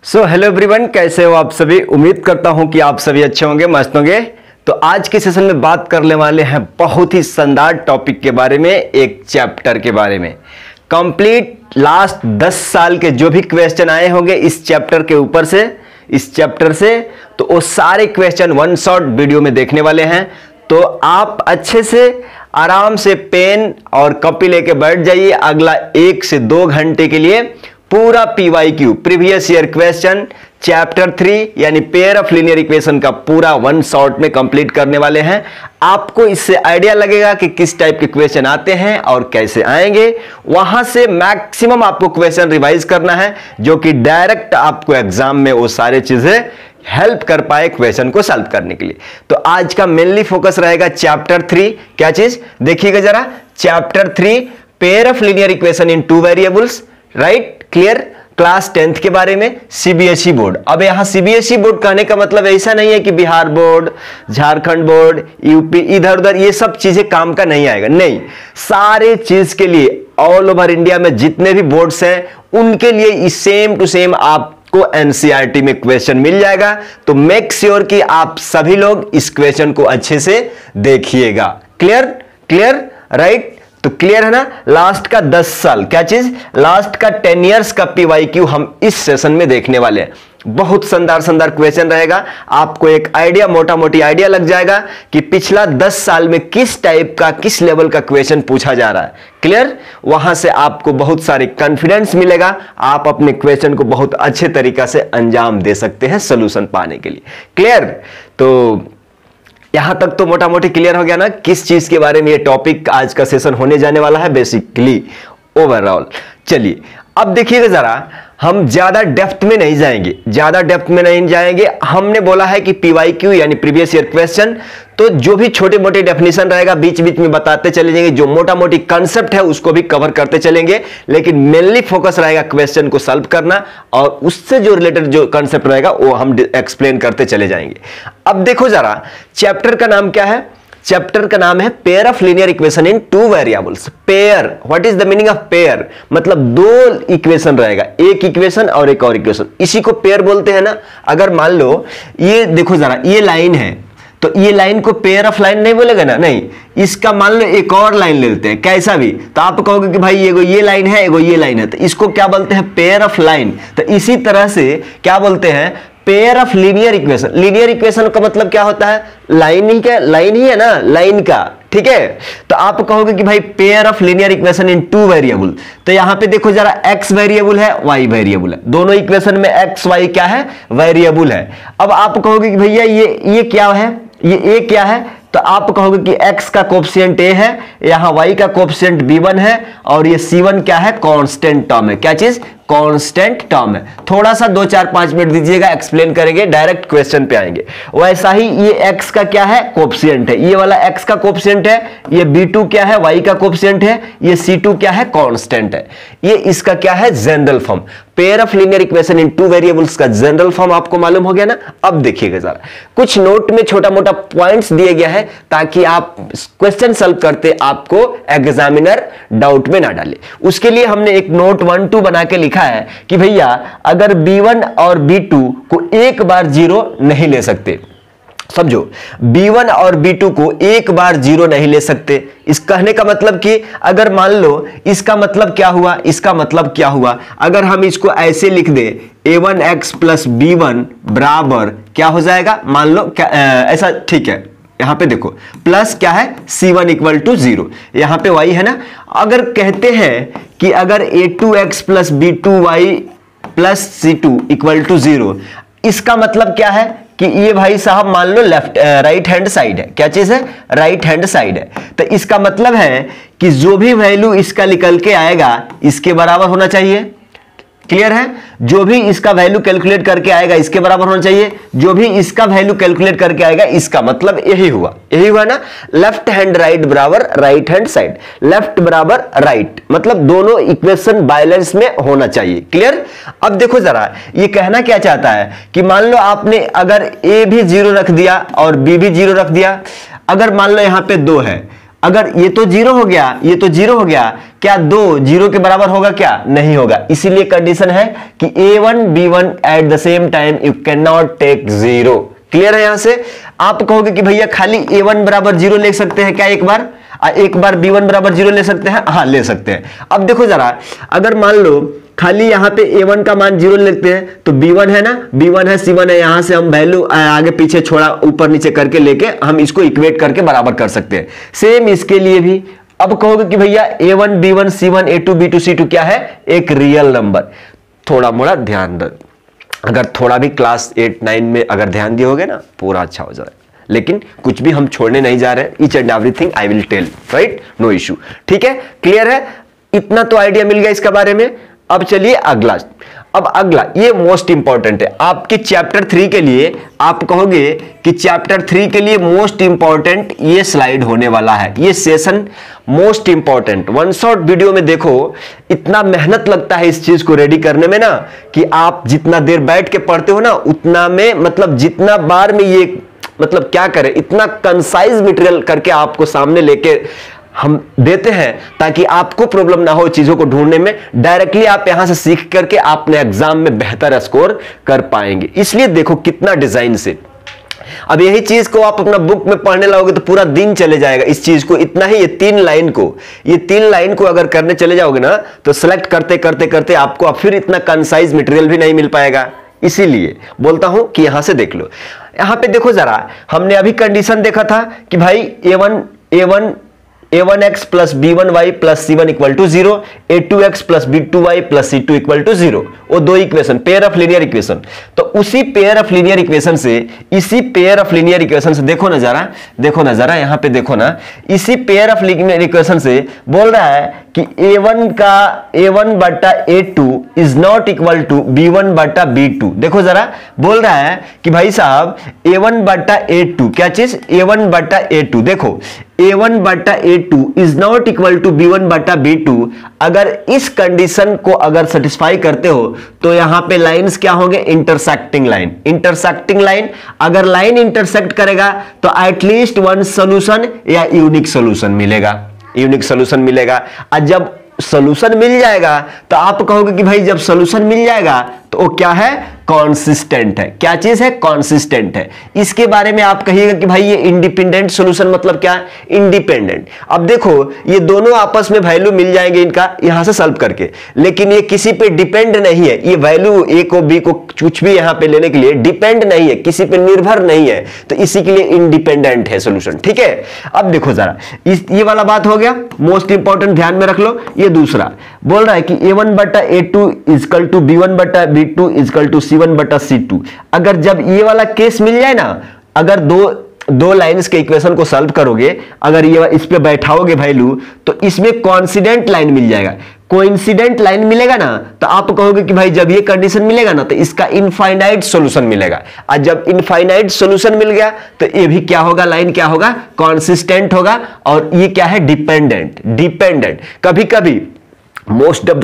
So hello everyone, कैसे हो आप सभी। उम्मीद करता हूं कि आप सभी अच्छे होंगे, मस्त होंगे। तो आज के सेशन में बात करने वाले हैं बहुत ही शानदार टॉपिक के बारे में, एक चैप्टर के बारे में। कंप्लीट लास्ट 10 साल के जो भी क्वेश्चन आए होंगे इस चैप्टर के ऊपर से, इस चैप्टर से, तो वो सारे क्वेश्चन वन शॉट वीडियो में देखने वाले हैं। तो आप अच्छे से आराम से पेन और कॉपी लेके बैठ जाइए। अगला 1 से 2 घंटे के लिए पूरा PYQ previous year question chapter 3 यानी पेयर ऑफ लीनियर इक्वेशन का पूरा वन शॉट में कंप्लीट करने वाले हैं। आपको इससे आइडिया लगेगा कि किस टाइप के क्वेश्चन आते हैं और कैसे आएंगे। वहां से मैक्सिमम आपको क्वेश्चन रिवाइज करना है जो कि डायरेक्ट आपको एग्जाम में वो सारे चीजें हेल्प कर पाए क्वेश्चन को सॉल्व करने के लिए। तो आज का मेनली फोकस रहेगा चैप्टर 3। क्या चीज देखिएगा जरा, chapter 3 pair of linear equation in 2 variables, right, clear. Class 10th के बारे में CBSE बोर्ड। अब यहां CBSE बोर्ड कहने का मतलब ऐसा नहीं है कि Bihar board, Jharkhand board, UP, इधर उधर ये सब चीजें काम का नहीं आएगा, नहीं। सारे चीज के लिए ऑल ओवर इंडिया में जितने भी बोर्ड्स हैं उनके लिए सेम टू सेम आपको NCERT में क्वेश्चन मिल जाएगा। तो मेक श्योर कि आप सभी लोग इस क्वेश्चन को अच्छे से देखिएगा। Clear, clear, right. तो क्लियर है ना। लास्ट का 10 साल, क्या चीज, लास्ट का 10 इयर्स का PYQ हम इस सेशन में देखने वाले हैं। बहुत शानदार शानदार क्वेश्चन रहेगा। आपको एक आइडिया, मोटा मोटी आइडिया लग जाएगा कि पिछला 10 साल में किस टाइप का, किस लेवल का क्वेश्चन पूछा जा रहा है। क्लियर। वहां से आपको बहुत सारे कॉन्फिडेंस मिलेगा, आप अपने क्वेश्चन को बहुत अच्छे तरीका से अंजाम दे सकते हैं सोल्यूशन पाने के लिए। क्लियर। तो यहां तक तो मोटा मोटी क्लियर हो गया ना किस चीज के बारे में ये टॉपिक आज का सेशन होने जाने वाला है, बेसिकली ओवरऑल। चलिए अब देखिएगा जरा, हम ज्यादा डेप्थ में नहीं जाएंगे, ज्यादा डेप्थ में नहीं जाएंगे। हमने बोला है कि PYQ यानी प्रीवियस ईयर क्वेश्चन, तो जो भी छोटे मोटे डेफिनेशन रहेगा बीच बीच में बताते चले जाएंगे, जो मोटा मोटी कंसेप्ट है उसको भी कवर करते चलेंगे, लेकिन मेनली फोकस रहेगा क्वेश्चन को सॉल्व करना और उससे जो रिलेटेड जो कंसेप्ट रहेगा वो हम एक्सप्लेन करते चले जाएंगे। अब देखो जरा, चैप्टर का नाम क्या है, चैप्टर का नाम है pair of linear equation in 2 variables. Pair, what is the meaning of pair, मतलब 2 इक्वेशन रहेगा, एक इक्वेशन और एक और इक्वेशन, इसी को पेयर बोलते हैं ना। अगर मान लो ये देखो जरा, ये लाइन है तो ये लाइन को पेयर ऑफ लाइन नहीं बोलेगा ना, नहीं। इसका मान लो एक और लाइन ले लेते हैं, कैसा भी, तो आप कहोगे कि भाई एगो ये लाइन है, एगो ये लाइन है, तो इसको क्या बोलते हैं, पेयर ऑफ लाइन। तो इसी तरह से क्या बोलते हैं, pair of linear equation. Linear equation का मतलब क्या होता है, लाइन ही, क्या लाइन ही है ना, लाइन का, ठीक है। तो आप कहोगे कि भाई pair of linear equation in 2 variable, तो यहां पे देखो जरा, x वेरिएबल है, y वेरिएबल है, दोनों इक्वेशन में x y क्या है, वेरिएबल है। अब आप कहोगे कि भैया ये क्या है, ये a क्या है, तो आप कहोगे कि x का कोफिशिएंट a है, यहां y का कोफिशिएंट b1 है और ये c1 क्या है, कांस्टेंट टर्म है। क्या चीज, कांस्टेंट टर्म है। थोड़ा सा 2-4-5 मिनट दीजिएगा, एक्सप्लेन करेंगे, डायरेक्ट क्वेश्चन पे आएंगे। वैसा ही ये x का क्या है, कोफिशिएंट है, ये वाला x का कोफिशिएंट है, ये b2 क्या है, y का कोफिशिएंट है, ये c2 क्या है, कांस्टेंट है। ये इसका क्या है, general form. Pair of linear equation in 2 variables का जनरल फॉर्म आपको मालूम हो गया ना। अब देखिएगा जरा, कुछ नोट में छोटा मोटा पॉइंट्स दिए गया है ताकि आप क्वेश्चन सॉल्व करते आपको एग्जामिनर डाउट में ना डाले। उसके लिए हमने एक नोट 1-2 बना के लिखा है कि भैया अगर B1 और B2 को एक बार 0 नहीं ले सकते, समझो, B1 और B2 को एक बार 0 नहीं ले सकते। इस कहने का मतलब कि अगर मान लो, इसका मतलब क्या हुआ, इसका मतलब क्या हुआ, अगर हम इसको ऐसे लिख दे, A1x प्लस B1 बराबर क्या हो जाएगा, मान लो क्या, ऐसा, ठीक है। यहां पे देखो प्लस क्या है, C1 इक्वल टू 0, यहां पे y है ना। अगर कहते हैं कि अगर A2x plus B2y plus C2 equal to 0, इसका मतलब क्या है कि ये भाई साहब मान लो लेफ्ट राइट हैंड साइड है। क्या चीज है, राइट हैंड साइड है। तो इसका मतलब है कि जो भी वैल्यू इसका निकल के आएगा इसके बराबर होना चाहिए। क्लियर है, जो भी इसका वैल्यू कैलकुलेट करके आएगा इसके बराबर होना चाहिए, जो भी इसका वैल्यू कैलकुलेट करके आएगा इसका मतलब यही हुआ, यही हुआ ना। लेफ्ट हैंड राइट बराबर राइट हैंड साइड, लेफ्ट बराबर राइट, मतलब दोनों इक्वेशन बैलेंस में होना चाहिए। क्लियर। अब देखो जरा, ये कहना क्या चाहता है कि मान लो आपने अगर a भी 0 रख दिया और b भी 0 रख दिया, अगर मान लो यहां पे 2 है अगर ये तो जीरो हो गया, ये तो जीरो हो गया, क्या 2 जीरो के बराबर होगा? क्या नहीं होगा। इसीलिए कंडीशन है कि A1 B1 at the same time you can not take zero. Clear है? यहां से आप कहोगे कि भैया खाली A1 बराबर जीरो ले सकते हैं क्या एक बार B1 बराबर जीरो ले सकते हैं? हाँ, ले सकते हैं। अब देखो जरा, अगर मान लो खाली यहां पे A1 का मान जीरो लेते हैं तो B1 है ना, B1 है, C1 है, यहां से हम वैल्यू आगे पीछे छोड़ा ऊपर नीचे करके लेके हम इसको इक्वेट करके बराबर कर सकते हैं। सेम इसके लिए भी। अब कहोगे कि भैया A1 B1 C1 A2 B2 C2 क्या है? एक रियल नंबर। थोड़ा मोड़ा ध्यान दो, अगर थोड़ा भी क्लास 8 9 में अगर ध्यान दिए होगे ना, पूरा अच्छा हो जाए। लेकिन कुछ भी हम छोड़ने नहीं जा रहे, each and everything I will tell, right? No issue. ठीक है, क्लियर है? इतना तो आइडिया मिल गया इसके बारे में। अब चलिए अगला। अब अगला ये मोस्ट इंपॉर्टेंट है आपके चैप्टर 3 के लिए। आप कहोगे कि चैप्टर 3 के लिए मोस्ट इंपॉर्टेंट ये स्लाइड होने वाला है, ये session most important. One shot video में देखो, इतना मेहनत लगता है इस चीज को रेडी करने में ना, कि आप जितना देर बैठ के पढ़ते हो ना, उतना में मतलब जितना बार में ये मतलब क्या करें, इतना कंसाइज मटेरियल करके आपको सामने लेके हम देते हैं ताकि आपको प्रॉब्लम ना हो चीजों को ढूंढने में। डायरेक्टली आप यहां से सीख करके अपने एग्जाम में बेहतर स्कोर कर पाएंगे। इसलिए देखो कितना डिजाइन से। अब यही चीज को आप अपना बुक में पढ़ने लगोगे तो पूरा दिन चले जाएगा इस चीज को। इतना ही ये 3 लाइन को अगर करने चले जाओगे ना, तो सेलेक्ट करते करते करते आपको अब फिर इतना कंसाइज मटेरियल भी नहीं मिल पाएगा। इसीलिए बोलता हूं कि यहां से देख लो। यहां पे देखो जरा, हमने अभी कंडीशन देखा था कि भाई A1x plus B1y plus C1 equal to 0, A2x plus B2y plus C2 equal to 0। वो दो equation, pair of linear equation. तो उसी पेयर ऑफ लीनियर इक्वेशन से, इसी पेयर ऑफ लीनियर इक्वेशन से देखो ना जरा यहां पे देखो ना, इसी पेयर ऑफ लीनियर इक्वेशन से बोल रहा है कि A1 बटा A2 is not equal to B1 बटा B2। देखो जरा, बोल रहा है कि भाई साहब A1 बटा A2 क्या चीज? A1 बटा A2। देखो A1 बटा A2 is not equal to B1 बटा B2। अगर इस कंडीशन को अगर सेटिस्फाई करते हो तो यहां पे लाइंस क्या होंगे? Intersecting line. अगर लाइन इंटरसेक्ट करेगा तो एटलीस्ट वन सॉल्यूशन या यूनिक सॉल्यूशन मिलेगा। और जब सॉल्यूशन मिल जाएगा तो आप कहोगे कि भाई जब सॉल्यूशन मिल जाएगा तो वो क्या है? कॉन्सिस्टेंट है। क्या चीज है? कॉन्सिस्टेंट है। इसके बारे में आप कहिएगा कि भाई ये इंडिपेंडेंट सॉल्यूशन मतलब क्या? इंडिपेंडेंट। अब देखो ये दोनों आपस में वैल्यू मिल जाएंगे इनका यहां से सॉल्व करके, लेकिन ये किसी पे डिपेंड नहीं है। ये वैल्यू ए को बी को कुछ भी यहां पे लेने के लिए डिपेंड नहीं है, किसी पे निर्भर नहीं है, तो इसी के लिए इंडिपेंडेंट है सॉल्यूशन। ठीक है, अब देखो जरा, ये वाला बात हो गया, मोस्ट इंपॉर्टेंट, ध्यान में रख लो। ये दूसरा बोल रहा है कि A1 बटा A2 इजकल टू B1 बटा B2 इजकल टू C1 बटा C2। अगर जब ये वाला केस मिल जाए ना, अगर दो लाइंस के इक्वेशन को सॉल्व करोगे, अगर ये इस पे बैठाओगे वैल्यू, तो इसमें कोइंसिडेंट लाइन मिल जाएगा। कोइंसिडेंट लाइन मिलेगा ना, तो आप कहोगे कि भाई जब ये कंडीशन मिलेगा ना, तो इसका इनफाइनाइट सॉल्यूशन मिलेगा। और जब इनफाइनाइट सॉल्यूशन मिल गया तो ये भी क्या होगा? लाइन क्या होगा? कॉन्सिस्टेंट होगा। और ये क्या है? डिपेंडेंट। कभी कभी मोस्ट ऑफ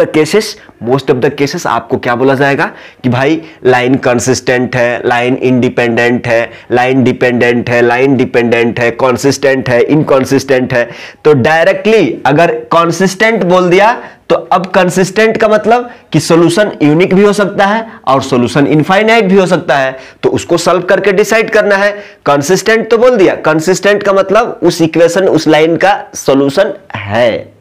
द केसेस आपको क्या बोला जाएगा कि भाई लाइन कंसिस्टेंट है, लाइन इंडिपेंडेंट है, लाइन डिपेंडेंट है, लाइन डिपेंडेंट है, कंसिस्टेंट है, इनकंसिस्टेंट है। तो डायरेक्टली अगर कंसिस्टेंट बोल दिया तो अब कंसिस्टेंट का मतलब कि सॉल्यूशन यूनिक भी हो सकता है और सॉल्यूशन इनफाइनाइट भी हो सकता है, तो उसको सॉल्व करके डिसाइड करना है। कंसिस्टेंट तो बोल दिया, कंसिस्टेंट का मतलब उस इक्वेशन, उस लाइन का सॉल्यूशन है।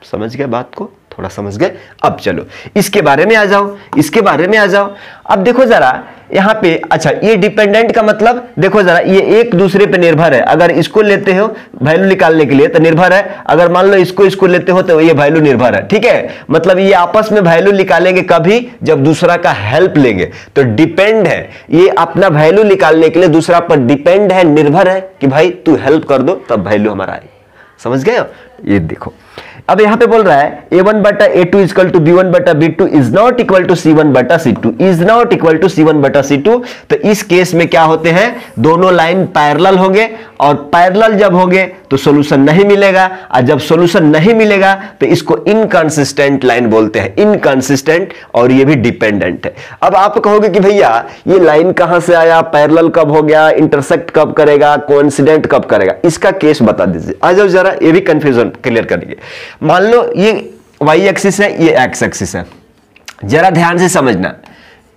समझ गए बात को? थोड़ा समझ गए? अब चलो इसके बारे में आ जाओ। अब देखो जरा यहां पे, अच्छा ये डिपेंडेंट का मतलब देखो जरा, ये एक दूसरे पे निर्भर है। अगर इसको लेते हो वैल्यू निकालने के लिए तो निर्भर है, अगर मान लो इसको लेते हो तो ये वैल्यू निर्भर है। ठीक है, मतलब ये आपस में वैल्यू निकालेंगे कभी जब दूसरा का हेल्प लेंगे। तो डिपेंड है, ये अपना वैल्यू निकालने के लिए दूसरा पर डिपेंड है, निर्भर है कि भाई तू हेल्प कर दो तब वैल्यू हमारा आए। समझ गए? ये देखो अब यहां पे बोल रहा है a1 बटा a2 इक्वल टू b1 बटा b2 is not equal to c1 बटा c2, is not equal to c1 बटा c2। तो इस केस में क्या होते हैं, दोनों लाइन पैरेलल होंगे, और पैरेलल जब होंगे तो सॉल्यूशन नहीं मिलेगा, और जब सॉल्यूशन नहीं मिलेगा तो इसको इनकंसिस्टेंट लाइन बोलते हैं, इनकंसिस्टेंट, और ये भी डिपेंडेंट है। अब आप कहोगे कि भैया ये लाइन कहां से आया, पैरेलल कब हो गया, इंटरसेक्ट कब करेगा, कोइंसिडेंट कब करेगा, इसका केस बता दीजिए। आ जाओ जरा ये भी कंफ्यूजन क्लियर करिए। मान लो ये y एक्सिस है, ये x एक्सिस है, जरा ध्यान से समझना,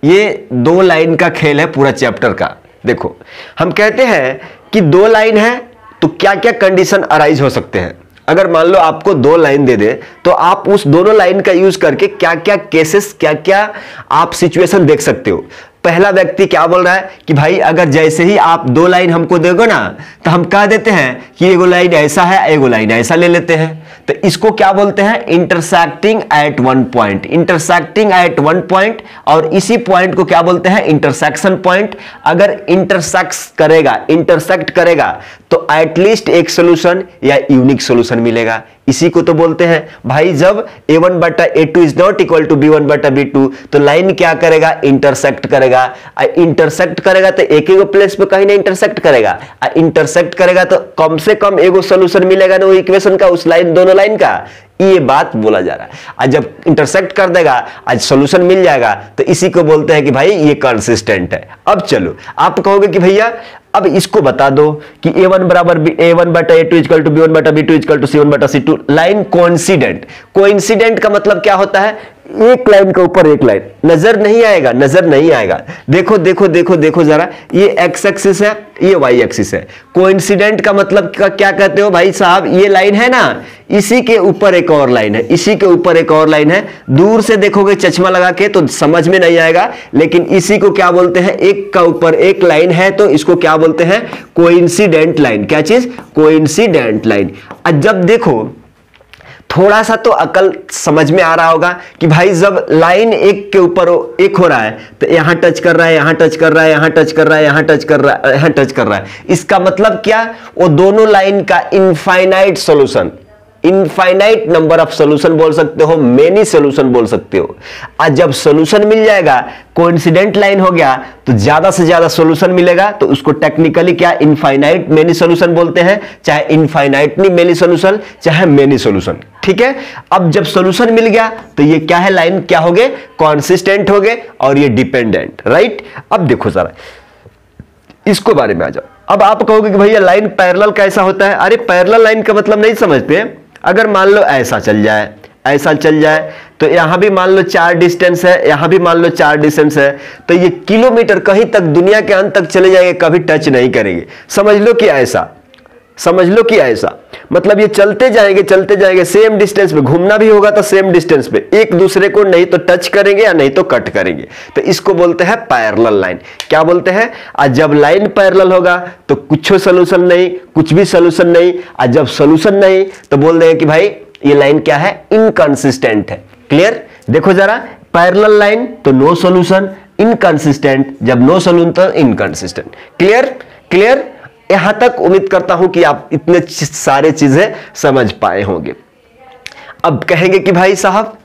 ये दो लाइन का खेल है पूरा चैप्टर का। देखो हम कहते हैं कि दो लाइन है तो क्या क्या कंडीशन अराइज हो सकते हैं। अगर मान लो आपको दो लाइन दे दे तो आप उस दोनों लाइन का यूज करके क्या क्या केसेस, क्या क्या आप सिचुएशन देख सकते हो। पहला व्यक्ति क्या बोल रहा है कि भाई अगर जैसे ही आप दो लाइन हमको दोगे ना तो हम कह देते हैं कि एगो लाइन ऐसा है, एगो लाइन ऐसा ले लेते हैं, तो इसको क्या बोलते हैं, intersecting at one point, intersecting at one point, और इसी पॉइंट को क्या बोलते हैं, इंटरसेक्शन पॉइंट। अगर इंटरसेक्ट करेगा तो एटलीस्ट एक सॉल्यूशन या यूनिक सॉल्यूशन मिलेगा। इसी को तो बोलते हैं भाई जब a1 बटा a2 is not equal to b1 बटा b2 तो लाइन क्या करेगा, इंटरसेक्ट करेगा। इंटरसेक्ट करेगा तो एक ही प्लेस पे कहीं ना इंटरसेक्ट करेगा, इंटरसेक्ट करेगा तो कम से कम एगो सॉल्यूशन मिलेगा ना वो इक्वेशन का, उस लाइन, दोनों लाइन का, ये बात बोला जा रहा है। आज जब इंटरसेक्ट कर देगा, आज सॉल्यूशन मिल जाएगा, तो इसी को बोलते हैं कि भाई ये कंसिस्टेंट है। अब चलो आप कहोगे कि भैया अब इसको बता दो कि a1 बराबर a1 बटा a2 इक्वल टू b1 बटा b2 इक्वल टू c1 बटा c2, लाइन कोइंसिडेंट। कोइंसिडेंट का मतलब क्या होता है, एक लाइन के ऊपर एक लाइन, नजर नहीं आएगा, नजर नहीं आएगा। देखो देखो देखो देखो जरा, ये x एक्सिस है, ये y एक्सिस है। कोइंसिडेंट का मतलब क्या कहते हो भाई साहब, ये लाइन है ना, इसी के ऊपर एक और लाइन है, इसी के ऊपर एक और लाइन है। दूर से देखोगे चश्मा लगा के तो समझ में नहीं आएगा, लेकिन इसी को क्या बोलते हैं, एक का ऊपर एक लाइन है तो इसको क्या बोलते हैं, कोइंसिडेंट लाइन। क्या चीज, कोइंसिडेंट लाइन। जब देखो थोड़ा सा तो अकल समझ में आ रहा होगा कि भाई जब लाइन एक के ऊपर एक हो रहा है तो यहां टच कर रहा है, यहां टच कर रहा है, यहां टच कर रहा है, यहां टच कर रहा है, यहां टच कर रहा है, इसका मतलब क्या, वो दोनों लाइन का infinite solution, infinite number of solution बोल सकते हो, मेनी सॉल्यूशन बोल सकते हो। आज जब सॉल्यूशन मिल जाएगा, कोइंसिडेंट लाइन हो गया तो ज्यादा से ज्यादा सॉल्यूशन मिलेगा, तो उसको टेक्निकली क्या, इनफाइनाइट मेनी सॉल्यूशन बोलते हैं, चाहे इनफाइनाइटली मेनी सॉल्यूशन, चाहे मेनी सॉल्यूशन। ठीक है, अब जब सॉल्यूशन मिल गया तो ये क्या है, लाइन क्या हो गए, कंसिस्टेंट हो गए, और ये डिपेंडेंट। राइट, अब देखो जरा इसको बारे में आ जाओ। अब आप कहोगे कि भैया लाइन पैरेलल कैसा होता है। अरे पैरेलल लाइन का मतलब नहीं समझते। अगर मान लो ऐसा चल जाए, ऐसा चल जाए, तो यहां भी मान लो 4 डिस्टेंस है, यहां भी मान लो 4 डिस्टेंस है, तो ये किलोमीटर कहीं तक दुनिया के अंत तक चले जाएंगे, कभी टच नहीं करेंगे। समझ लो कि ऐसा, समझ लो कि ऐसा, मतलब ये चलते जाएंगे सेम डिस्टेंस पे, घूमना भी होगा तो सेम डिस्टेंस पे, एक दूसरे को नहीं तो टच करेंगे या नहीं तो कट करेंगे, तो इसको बोलते हैं पैरेलल लाइन। क्या बोलते हैं, आज जब लाइन पैरेलल होगा तो कुछ सॉल्यूशन नहीं, कुछ भी सॉल्यूशन नहीं, आज जब सॉल्यूशन नहीं तो बोल देंगे कि भाई ये लाइन क्या है, इनकंसिस्टेंट है। क्लियर, देखो जरा, पैरेलल लाइन तो नो सॉल्यूशन, इनकंसिस्टेंट जब नो सॉल्यूशन तो इनकंसिस्टेंट। क्लियर, क्लियर, यहां तक उम्मीद करता हूं कि आप इतने सारे चीजें समझ पाए होंगे। अब कहेंगे कि भाई साहब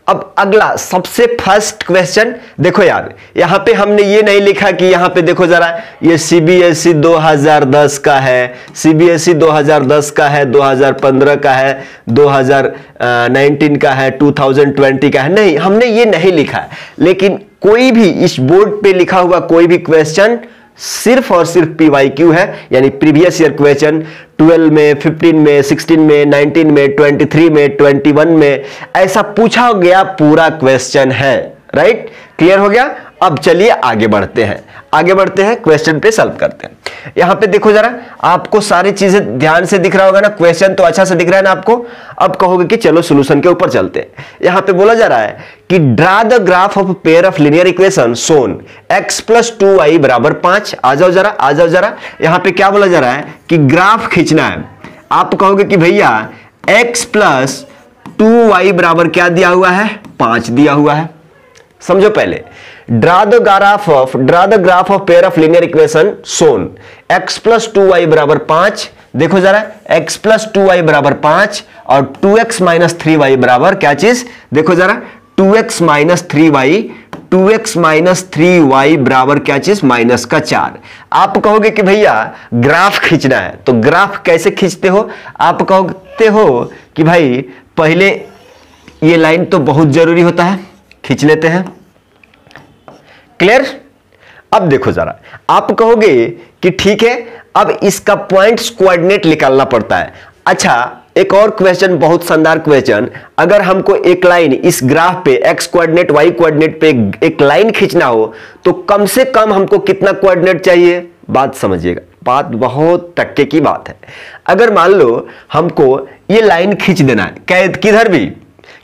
अब अगला सबसे फर्स्ट क्वेश्चन देखो यार, यहां पे हमने ये नहीं लिखा कि यहां पे देखो जरा, ये सीबीएसई 2010 का है, सीबीएसई 2010 का है, 2015 का है, 2019 का है, 2020 का है, नहीं, हमने ये नहीं लिखा है। लेकिन कोई भी इस बोर्ड पे लिखा हुआ कोई भी क्वेश्चन सिर्फ और सिर्फ PYQ है, यानी प्रीवियस ईयर क्वेश्चन 12 में, 15 में, 16 में, 19 में, 23 में, 21 में, ऐसा पूछा गया पूरा क्वेश्चन है। राइट, क्लियर हो गया। अब चलिए आगे बढ़ते हैं, आगे बढ़ते हैं, क्वेश्चन पे सॉल्व करते हैं। यहां पे देखो जरा, आपको सारी चीजें ध्यान से दिख रहा होगा ना, क्वेश्चन तो अच्छा से दिख रहा है ना आपको। अब कहोगे कि चलो सॉल्यूशन के ऊपर चलते हैं। यहां पे बोला जा रहा है कि draw the graph of pair of linear equations x + 2y = 5। आ जाओ जरा, आ जाओ जरा, यहां पे क्या बोला जा रहा है कि ग्राफ खींचना है। आप कहोगे कि भैया x + 2y = क्या दिया हुआ है, 5 दिया हुआ है। समझो पहले, draw the graph of pair of linear equations x + 2y = 5 देखो जरा, x प्लस 2y बराबर 5 और 2x माइनस 3y बराबर क्या चीज, देखो जरा 2x माइनस 3y बराबर क्या चीज, माइनस का 4। आप कहोगे कि भैया ग्राफ खींचना है, तो ग्राफ कैसे खींचते हो? आप कहते हो कि भाई पहले ये लाइन तो बहुत जरूरी होता है, खींच लेते हैं। क्लियर? अब देखो जरा, आप कहोगे कि ठीक है, अब इसका पॉइंट्स कोऑर्डिनेट निकालना पड़ता है। अच्छा, एक और क्वेश्चन, बहुत शानदार क्वेश्चन, अगर हमको एक लाइन इस ग्राफ पे x कोऑर्डिनेट y कोऑर्डिनेट पे एक लाइन खींचना हो तो कम से कम हमको कितना कोऑर्डिनेट चाहिए? बात समझिएगा, बात बहुत टक्के की बात है। अगर मान लो हमको ये लाइन खींच देना है,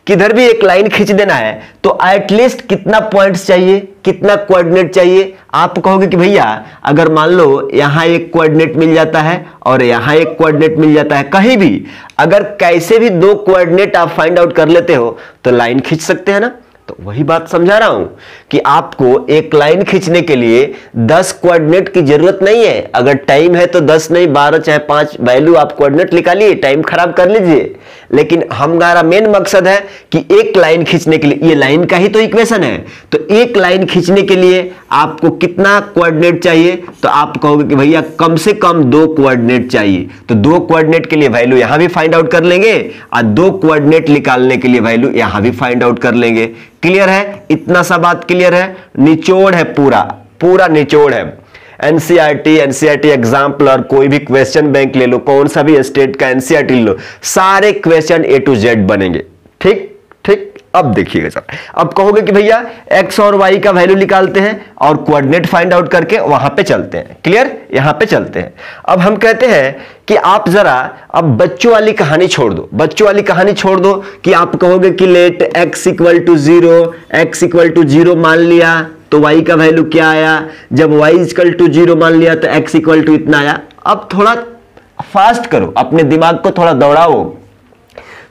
किधर भी एक लाइन खींच देना है, तो एटलीस्ट कितना पॉइंट्स चाहिए, कितना कोऑर्डिनेट चाहिए? आप कहोगे कि भैया अगर मान लो यहां एक कोऑर्डिनेट मिल जाता है और यहां एक कोऑर्डिनेट मिल जाता है, कहीं भी अगर कैसे भी 2 कोऑर्डिनेट आप फाइंड आउट कर लेते हो तो लाइन खींच सकते हैं ना। तो वही बात समझा रहा हूं कि आपको एक लाइन खींचने के लिए 10 कोऑर्डिनेट की जरूरत नहीं है। अगर टाइम है तो 10 नहीं 12 चाहे 5 वैल्यू आप कोऑर्डिनेट निकालिए, टाइम खराब कर लीजिए, लेकिन हमारा मेन मकसद है कि एक लाइन खींचने के लिए, ये लाइन का ही तो इक्वेशन है, तो एक लाइन खींचने के लिए आपको कितना कोऑर्डिनेट चाहिए? तो आप कहोगे कि भैया कम से कम 2 कोऑर्डिनेट चाहिए। तो 2 कोऑर्डिनेट के लिए वैल्यू यहां भी फाइंड आउट कर लेंगे और 2 कोऑर्डिनेट निकालने के लिए वैल्यू यहां भी फाइंड आउट कर लेंगे। क्लियर है? इतना सा बात क्लियर है? निचोड़ है, पूरा निचोड़ है। एनसीईआरटी एग्जाम्पल और कोई भी क्वेश्चन बैंक ले लो, कौन सा भी स्टेट का एनसीईआरटी ले लो, सारे क्वेश्चन A to Z बनेंगे। ठीक। अब देखिएगा सर, अब कहोगे कि भैया x और y का वैल्यू निकालते हैं और कोऑर्डिनेट फाइंड आउट करके वहां पे चलते हैं। क्लियर? यहां पे चलते हैं। अब हम कहते हैं कि आप जरा अब बच्चों वाली कहानी छोड़ दो, कि आप कहोगे कि लेट x इक्वल टू 0 मान लिया तो y का वैल्यू क्या आया, जब y इक्वल टू 0 मान लिया तो x इक्वल टू इतना आया। अब थोड़ा फास्ट करो, अपने दिमाग को थोड़ा दौड़ाओ,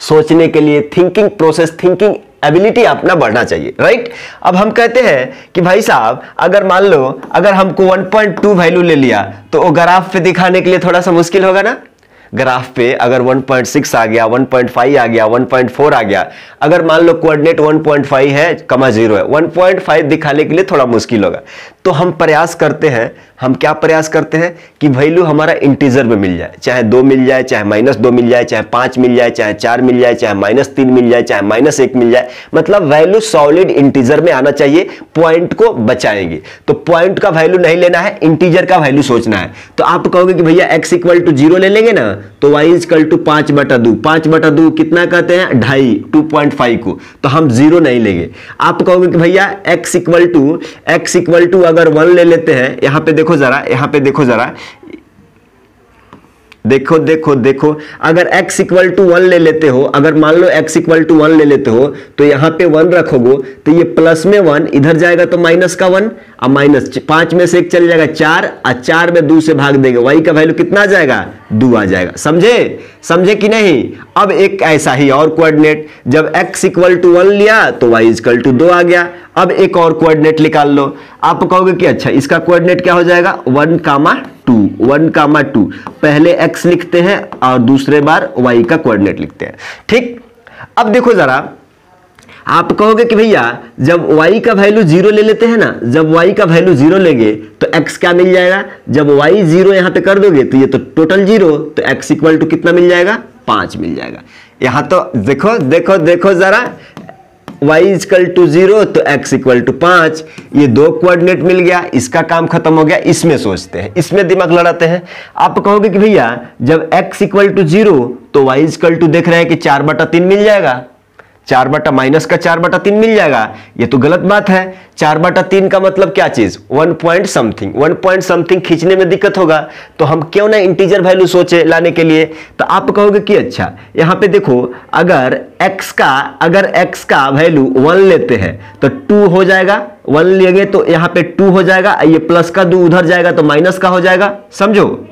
सोचने के लिए थिंकिंग एबिलिटी अपना बढ़ना चाहिए, राइट? अब हम कहते हैं कि भाई साहब अगर मान लो अगर हमको 1.2 वैल्यू ले लिया तो वो ग्राफ पे दिखाने के लिए थोड़ा सा मुश्किल होगा ना। ग्राफ पे अगर 1.6 आ गया, 1.5 आ गया, 1.4 आ गया, अगर मान लो कोऑर्डिनेट 1.5 है, 0 है, 1.5 दिखाने के लिए थोड़ा मुश्किल होगा। तो हम प्रयास करते हैं, हम क्या प्रयास करते हैं कि वैल्यू हमारा इंटीजर में मिल जाए, चाहे 2 मिल जाए, चाहे -2 मिल जाए, चाहे 5 मिल जाए, चाहे 4 मिल जाए, चाहे -3 मिल जाए, चाहे -1 मिल जाए, मतलब वैल्यू सॉलिड इंटीजर में आना चाहिए। पॉइंट को बचाएंगे तो पॉइंट का वैल्यू नहीं लेना है, इंटीजर का वैल्यू सोचना है। तो आप कहोगे कि भैया x इक्वल टू 0 ले लेंगे ना, तो y इक्वल टू 5/2, 5/2 कितना कहते हैं 2.5, 2.5 को, तो हम 0 नहीं लेंगे। आप कहोगे कि भैया x इक्वल टू अगर 1 ले लेते हैं, यहां पे देखो जरा, देखो अगर x इक्वल टू 1 ले लेते हो, अगर मान लो x इक्वल टू 1 ले लेते हो तो यहां पे 1 रखोगे तो ये प्लस में 1 इधर जाएगा तो माइनस का 1, अब -5 में से 1 चल जाएगा 4, और 4 में 2 से भाग देंगे, y का वैल्यू कितना आ जाएगा 2 आ जाएगा। समझे कि नहीं? अब एक ऐसा ही और कोऑर्डिनेट, जब x इक्वल टू 1 लिया तो y इक्वल टू 2 आ गया। अब एक और कोऑर्डिनेट निकाल लो। आप कहोगे कि अच्छा इसका कोऑर्डिनेट क्या हो जाएगा 1,2, पहले x लिखते हैं और दूसरे बार y का कोऑर्डिनेट लिखते हैं। ठीक। अब देखो जरा, आप कहोगे कि भैया जब y का वैल्यू 0 ले लेते हैं ना, जब y का वैल्यू 0 लेंगे तो x क्या मिल जाएगा, जब y 0 यहां पे कर दोगे तो ये तो टोटल 0, तो x इक्वल टू कितना मिल जाएगा 5 मिल जाएगा। यहां तो देखो जरा, y इक्वल टू 0 तो x इक्वल टू 5, ये 2 कोऑर्डिनेट मिल गया, इसका काम खत्म हो गया। इसमें सोचते हैं, इसमें दिमाग लड़ाते हैं। आप कहोगे कि भैया जब x इक्वल टू 0 तो y इक्वल टू देख रहे हैं कि 4/3 मिल जाएगा, 4/3 मिल जाएगा। ये तो गलत बात है। 4/3 का मतलब क्या चीज 1 पॉइंट समथिंग खींचने में दिक्कत होगा, तो हम क्यों ना इंटीजर वैल्यू सोचे लाने के लिए। तो आप कहोगे कि अच्छा यहां पे देखो, अगर x का वैल्यू 1 लेते हैं तो 2 हो जाएगा, 1 लेंगे तो यहां पे 2 हो जाएगा, ये प्लस का 2 उधर जाएगा तो माइनस का हो जाएगा। समझो,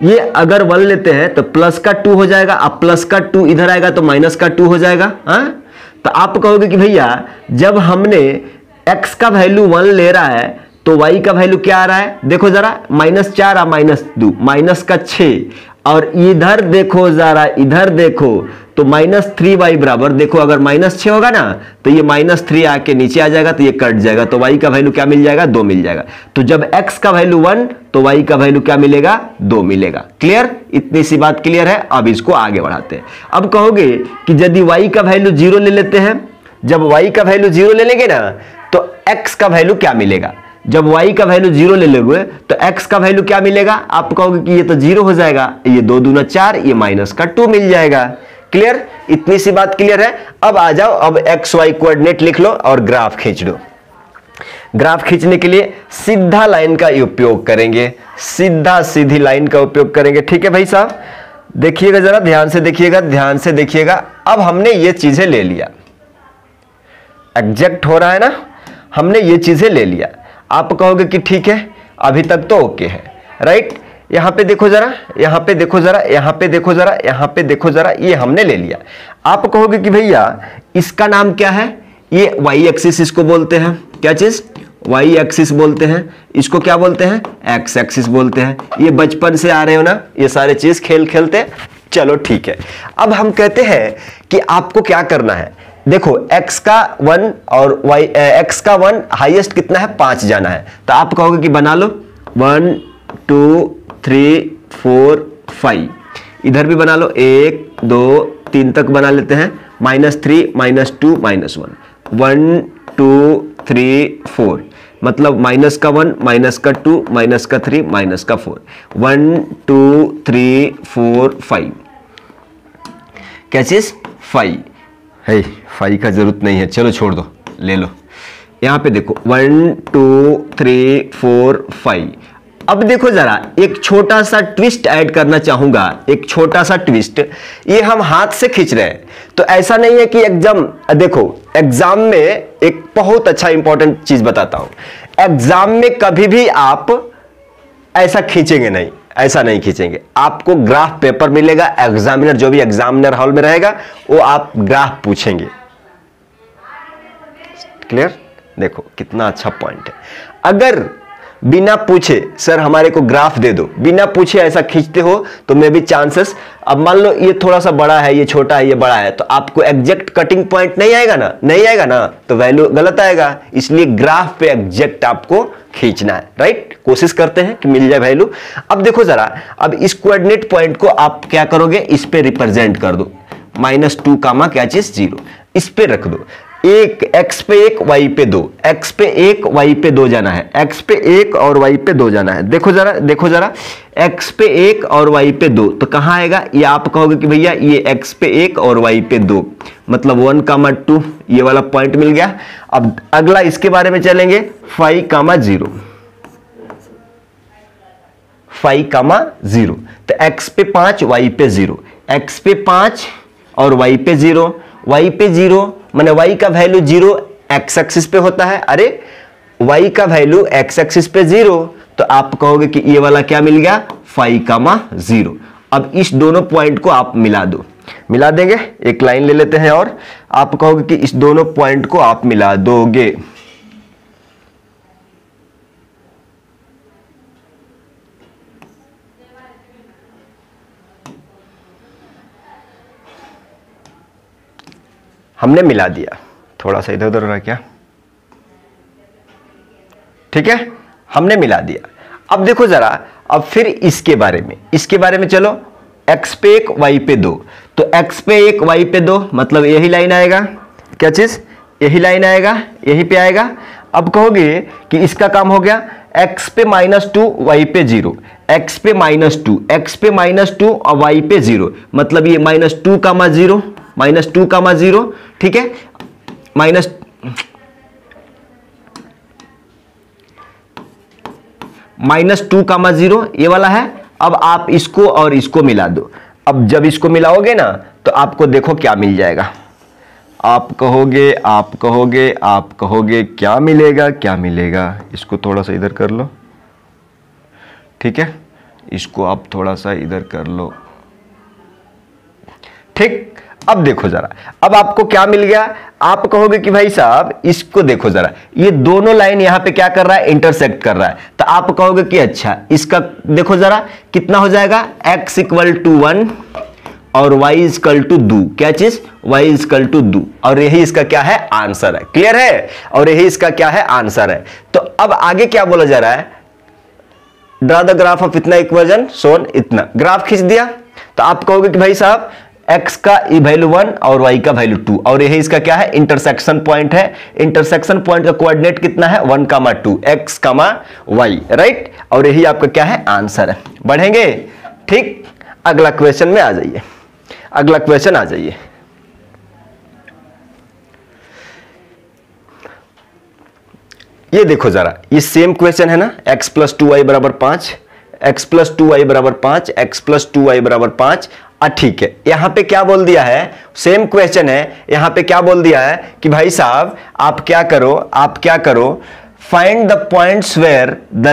ये अगर 1 लेते हैं तो प्लस का 2 हो जाएगा, अब प्लस का 2 इधर आएगा तो माइनस का 2 हो जाएगा। हाँ, तो आप कहोगे कि भैया जब हमने x का वैल्यू 1 ले रहा है तो y का वैल्यू क्या आ रहा है, देखो जरा, -4 और -2, माइनस का 6 और इधर देखो जरा, इधर देखो तो -3y बराबर, देखो अगर -6 होगा ना तो ये -3 आके नीचे आ जाएगा तो ये कट जाएगा, तो y का वैल्यू क्या मिल जाएगा, 2 मिल जाएगा। तो जब x का वैल्यू 1 तो y का वैल्यू क्या मिलेगा, 2 मिलेगा। क्लियर, इतनी सी बात क्लियर है। अब इसको आगे बढ़ाते हैं। अब कहोगे कि यदि y का वैल्यू 0 ले लेते हैं, जब y का वैल्यू 0 ले लेंगे ना तो x का वैल्यू क्या मिलेगा, जब y का वैल्यू 0 ले लोगे तो x का वैल्यू क्या मिलेगा, आप कहोगे कि ये तो 0 हो जाएगा, ये 2 दूना 4, ये -2 मिल जाएगा। क्लियर, इतनी सी बात क्लियर है। अब आ जाओ, अब एक्स वाई कोऑर्डिनेट लिख लो और ग्राफ खींच दो। ग्राफ खींचने के लिए सीधा लाइन का उपयोग करेंगे, सीधी लाइन का उपयोग करेंगे। ठीक है भाई साहब, देखिएगा जरा, ध्यान से देखिएगा, ध्यान से देखिएगा। अब हमने ये चीजें ले लिया, एग्जैक्ट हो रहा है ना, हमने ये चीजें ले लिया। आप कहोगे कि ठीक है, अभी तक तो ओके है, राइट। यहां पे देखो जरा, यहां पे देखो जरा, यहां पे देखो जरा, यहां पे देखो जरा, ये हमने ले लिया। आप कहोगे कि भैया इसका नाम क्या है, ये वाई एक्सिस इसको बोलते हैं, क्या चीज, वाई एक्सिस बोलते हैं। इसको क्या बोलते हैं, एक्स एक्सिस बोलते हैं। ये बचपन से आ रहे हो ना, ये सारे चीज खेल खेलते। चलो ठीक है, अब हम कहते हैं कि आपको क्या करना है। देखो x का 1 और x का 1 हाईएस्ट कितना है, 5 जाना है। तो आप कहोगे कि बना लो 1 2 3 4 5, इधर भी बना लो 1 2 3 तक बना लेते हैं, -3 -2 -1 1 2 3 4, मतलब माइनस का 1 -2 -3 -4 1 2 3 4 5, क्या चीज, 5 है, 5 का जरूरत नहीं है, चलो छोड़ दो, ले लो। यहां पे देखो 1 2 3 4 5। अब देखो जरा, एक छोटा सा ट्विस्ट ऐड करना चाहूंगा, एक छोटा सा ट्विस्ट। ये हम हाथ से खींच रहे हैं, तो ऐसा नहीं है कि एग्जाम, देखो एग्जाम में एक बहुत अच्छा इंपॉर्टेंट चीज बताता हूं। एग्जाम में कभी भी आप ऐसा खींचेंगे नहीं, ऐसा नहीं खींचेंगे। आपको ग्राफ पेपर मिलेगा, एग्जामिनर जो भी एग्जामिनर हॉल में रहेगा वो आप ग्राफ पूछेंगे। क्लियर, देखो कितना अच्छा पॉइंट है। अगर बिना पूछे सर हमारे को ग्राफ दे दो, बिना पूछे ऐसा खींचते हो तो मे भी चांसेस, अब मान लो ये थोड़ा सा बड़ा है, ये छोटा है, ये बड़ा है, तो आपको एग्जैक्ट कटिंग पॉइंट नहीं आएगा ना, नहीं आएगा ना, तो वैल्यू गलत आएगा। इसलिए ग्राफ पे एग्जैक्ट आपको खींचना है, राइट। कोशिश करते हैं कि मिल जाए वैल्यू। अब देखो जरा, अब इस कोऑर्डिनेट पॉइंट को आप क्या करोगे, इस पे रिप्रेजेंट कर दो, -2 कामा क्या चीज 0, इस पे रख दो। एक x पे 1 y पे 2, x पे 1 y पे 2 जाना है, x पे 1 और y पे 2 जाना है। देखो जरा, देखो जरा, x पे 1 और y पे 2 तो कहां आएगा, ये आप कहोगे कि भैया ये x पे 1 और y पे 2, मतलब 1 कामा 2, ये वाला पॉइंट मिल गया। अब अगला इसके बारे में चलेंगे, 5 कामा 0, 5 कामा 0, तो x पे 5 y पे 0, x पे 5 और y पे 0, y पे 0 माने y का वैल्यू 0 x एक्सिस पे होता है। अरे y का वैल्यू x एक्सिस पे 0, तो आप कहोगे कि ये वाला क्या मिल गया, 5 कामा 0। अब इस दोनों पॉइंट को आप मिला दो, मिला देंगे, एक लाइन ले लेते हैं और आप कहोगे कि इस दोनों पॉइंट को आप मिला दोगे। हमने मिला दिया, थोड़ा सा इधर उधर हो रहा क्या, ठीक है, हमने मिला दिया। अब देखो जरा, अब फिर इसके बारे में चलो, x पे 1 y पे 2, तो x पे 1 y पे 2 मतलब यही लाइन आएगा, क्या चीज, यही लाइन आएगा, यही पे आएगा। अब कहोगे कि इसका काम हो गया, x पे -2 y पे 0, x पे -2, x पे -2 और y पे 0, मतलब ये -2 कामा 0, -2 कामा 0, ठीक है, -2 कामा 0 ये वाला है। अब आप इसको और इसको मिला दो। अब जब इसको मिलाओगे ना तो आपको देखो क्या मिल जाएगा, आप कहोगे क्या मिलेगा, क्या मिलेगा। इसको थोड़ा सा इधर कर लो, ठीक है, इसको आप थोड़ा सा इधर कर लो, ठीक। अब देखो जरा, अब आपको क्या मिल गया, आप कहोगे कि भाई साहब इसको देखो जरा, ये दोनों लाइन यहां पे क्या कर रहा है, इंटरसेक्ट कर रहा है। तो आप कहोगे कि अच्छा इसका देखो जरा कितना हो जाएगा, x इक्वल टू 1 और y इक्वल टू 2, क्या चीज, y इक्वल टू 2, और यही इसका क्या है, आंसर है। क्लियर है, और यही इसका क्या है, आंसर है। तो अब आगे क्या बोला जा रहा है, ड्रा द ग्राफ ऑफ इतना इक्वेशन सोन इतना, ग्राफ खींच दिया। तो आप कहोगे कि भाई साहब x का वैल्यू 1 और y का वैल्यू 2, और यही इसका क्या है, इंटरसेक्शन पॉइंट है। इंटरसेक्शन पॉइंट का कोऑर्डिनेट कितना है, 1, 2, x, y, राइट, और यही आपका क्या है, आंसर है। बढ़ेंगे, ठीक, अगला क्वेश्चन में आ जाइए, अगला क्वेश्चन आ जाइए। ये देखो जरा, ये सेम क्वेश्चन है ना, x प्लस 2y बराबर 5, x प्लस 2y बराबर 5, x प्लस 2y बराबर 5। ठीक है, यहां पे क्या बोल दिया है, सेम क्वेश्चन है, यहां पे क्या बोल दिया है कि भाई साहब आप क्या करो, find the points where the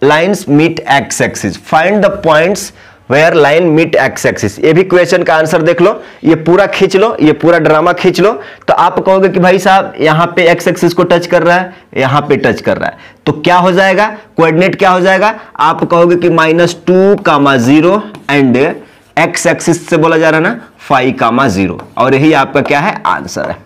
lines meet x axis, find the points where line meet x axis. ये भी क्वेश्चन का आंसर देख लो, ये पूरा खींच लो, ये पूरा ड्रामा खींच लो। तो आप कहोगे कि भाई साहब यहां पे एक्स एक्सिस को टच कर रहा है, यहां पे टच कर रहा है, तो क्या हो जाएगा, कोऑर्डिनेट क्या हो जाएगा, आप कहोगे कि -2, 0 एंड एक्स एक्सिस से बोला जा रहा है ना 5, 0, और यही आपका क्या है, आंसर है।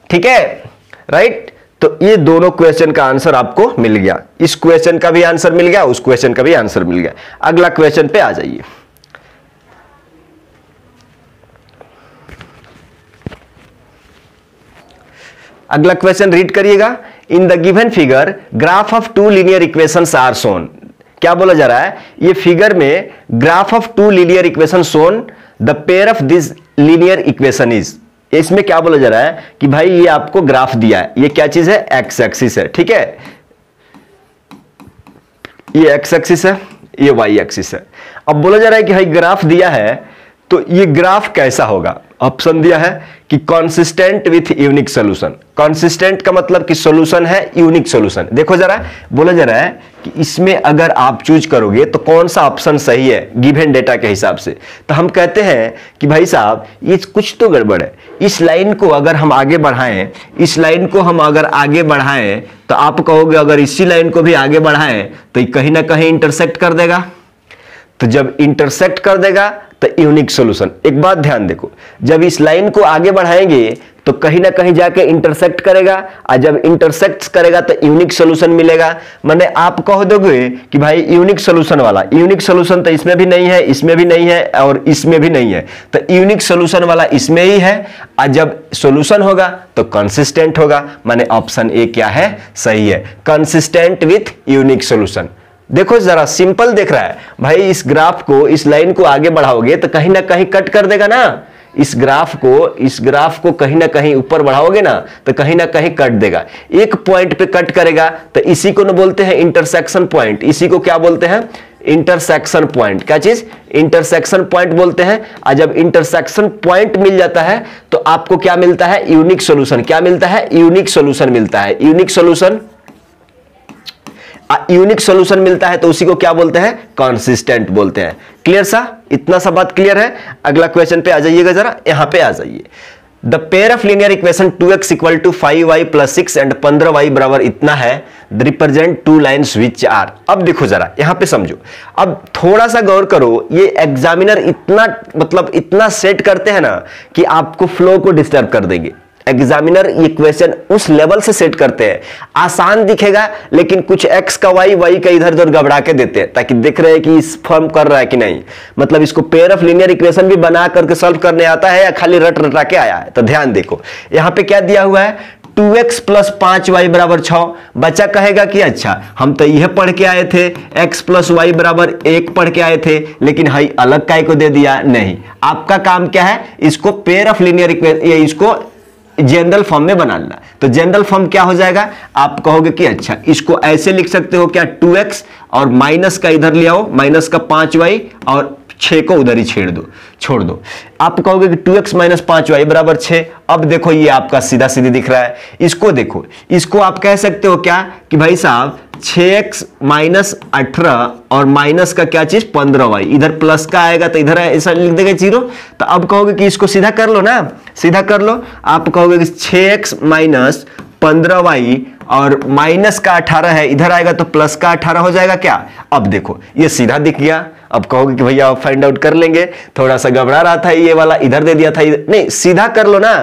ठीक है, राइट। तो ये दोनों क्वेश्चन का आंसर आपको मिल गया, इस क्वेश्चन का भी आंसर मिल गया, उस क्वेश्चन का भी आंसर मिल गया। अगला क्वेश्चन पे आ जाइए। अगला क्वेश्चन रीड करिएगा। In the given figure graph of 2 linear equations are shown. क्या बोला जा रहा है, ये फिगर में graph of 2 linear equation shown, the pair of this linear equation is. इसमें क्या बोला जा रहा है कि भाई ये आपको ग्राफ दिया है, ये क्या चीज है, एक्स एक्सिस है, ठीक है, ये एक्स एक्सिस है, ये वाई एक्सिस है। अब बोला जा रहा है कि भाई ग्राफ दिया है, तो ये ग्राफ कैसा होगा। ऑप्शन दिया है कि consistent with unique solution. Consistent का मतलब कि सोल्यूशन है यूनिक सोल्यूशन। देखो जरा, बोला जा रहा है कि इसमें अगर आप चूज करोगे तो कौन सा ऑप्शन सही है गिवन डेटा के हिसाब से। तो हम कहते हैं कि भाई साहब ये कुछ तो गड़बड़ है, इस लाइन को अगर हम आगे बढ़ाएं, इस लाइन को हम अगर आगे बढ़ाएं, तो आप कहोगे अगर इसी लाइन को भी आगे बढ़ाएं तो ये कहीं ना कहीं इंटरसेक्ट कर देगा। तो जब इंटरसेक्ट कर देगा तो यूनिक सॉल्यूशन। एक बात ध्यान देखो, जब इस लाइन को आगे बढ़ाएंगे तो कहीं ना कहीं जाके इंटरसेक्ट करेगा, और जब इंटरसेक्ट करेगा तो यूनिक सॉल्यूशन मिलेगा। माने आप कह दोगे कि भाई यूनिक सॉल्यूशन वाला, यूनिक सॉल्यूशन तो इसमें भी नहीं है, इसमें भी नहीं है और इसमें भी नहीं है, तो यूनिक सॉल्यूशन वाला इसमें ही है, और जब सॉल्यूशन होगा तो कंसिस्टेंट होगा। माने ऑप्शन ए क्या है, सही है, कंसिस्टेंट विथ यूनिक सॉल्यूशन। देखो जरा सिंपल दिख रहा है भाई, इस ग्राफ को, इस लाइन को आगे बढ़ाओगे तो कहीं ना कहीं कट कर देगा ना, इस ग्राफ को कहीं ना कहीं ऊपर बढ़ाओगे ना तो कहीं ना कहीं कट देगा, एक पॉइंट पे कट करेगा। तो इसी को ना बोलते हैं इंटरसेक्शन पॉइंट, इसी को क्या बोलते हैं, इंटरसेक्शन पॉइंट। क्या चीज, इंटरसेक्शन पॉइंट बोलते हैं। और जब इंटरसेक्शन पॉइंट मिल जाता है तो आपको क्या मिलता है, यूनिक सोल्यूशन। क्या मिलता है, यूनिक सोल्यूशन मिलता है। यूनिक सोल्यूशन, यूनिक सॉल्यूशन मिलता है तो उसी को क्या बोलते हैं, कंसिस्टेंट बोलते हैं। क्लियर सा, इतना सा बात क्लियर है। अगला क्वेश्चन पे आ जाइएगा जरा, यहां पे आ जाइए। The pair of linear equation 2x equal to 5y plus 6 and 15y बराबर इतना है, रिप्रेजेंट 2 लाइन्स विच आर। अब देखो जरा, यहां पे समझो, अब थोड़ा सा गौर करो, ये एग्जामिनर इतना मतलब इतना सेट करते हैं ना कि आपको फ्लो को डिस्टर्ब कर देंगे। एग्जामिनर ये क्वेश्चन उस लेवल से सेट करते हैं, आसान दिखेगा लेकिन कुछ x का y का इधर उधर घबरा के देते हैं, ताकि देख रहे हैं कि इस फॉर्म कर रहा है कि नहीं, मतलब इसको पेयर ऑफ लीनियर इक्वेशन भी बना करके सॉल्व करने आता है या खाली रट रटा के आया है। तो ध्यान देखो, यहां पे क्या दिया हुआ है, 2x प्लस 5y बराबर 6। बच्चा कहेगा कि अच्छा हम तो यह पढ़ के आए थे, x प्लस वाई बराबर 1 पढ़ के आए थे, लेकिन हाई अलग काय को दे दिया। नहीं, आपका काम क्या है, इसको पेयर ऑफ लीनियर इक्वेशन, इसको जनरल फॉर्म में बनाना। तो जनरल फॉर्म क्या हो जाएगा, आप कहोगे कि अच्छा इसको ऐसे लिख सकते हो क्या, 2x और माइनस का इधर ले आओ, माइनस का 5y और 6 को उधर ही छोड़ दो। आप कहोगे कि 2x माइनस 5y बराबर 6। अब देखो ये आपका सीधा सीधी दिख रहा है। इसको देखो, इसको आप कह सकते हो क्या कि भाई साहब 6x माइनस 18 और माइनस का क्या चीज 15y, इधर प्लस का आएगा तो इधर ऐसा लिख देगा 0। तो अब कहोगे कि इसको सीधा कर लो ना, सीधा कर लो। आप कहोगे कि 6x माइनस 15y और माइनस का 18 है, इधर आएगा तो प्लस का 18 हो जाएगा क्या। अब देखो ये सीधा दिख गया। अब कहोगे कि भैया आप फाइंड आउट कर लेंगे, थोड़ा सा घबरा रहा था, ये वाला इधर दे दिया था, नहीं सीधा कर लो ना।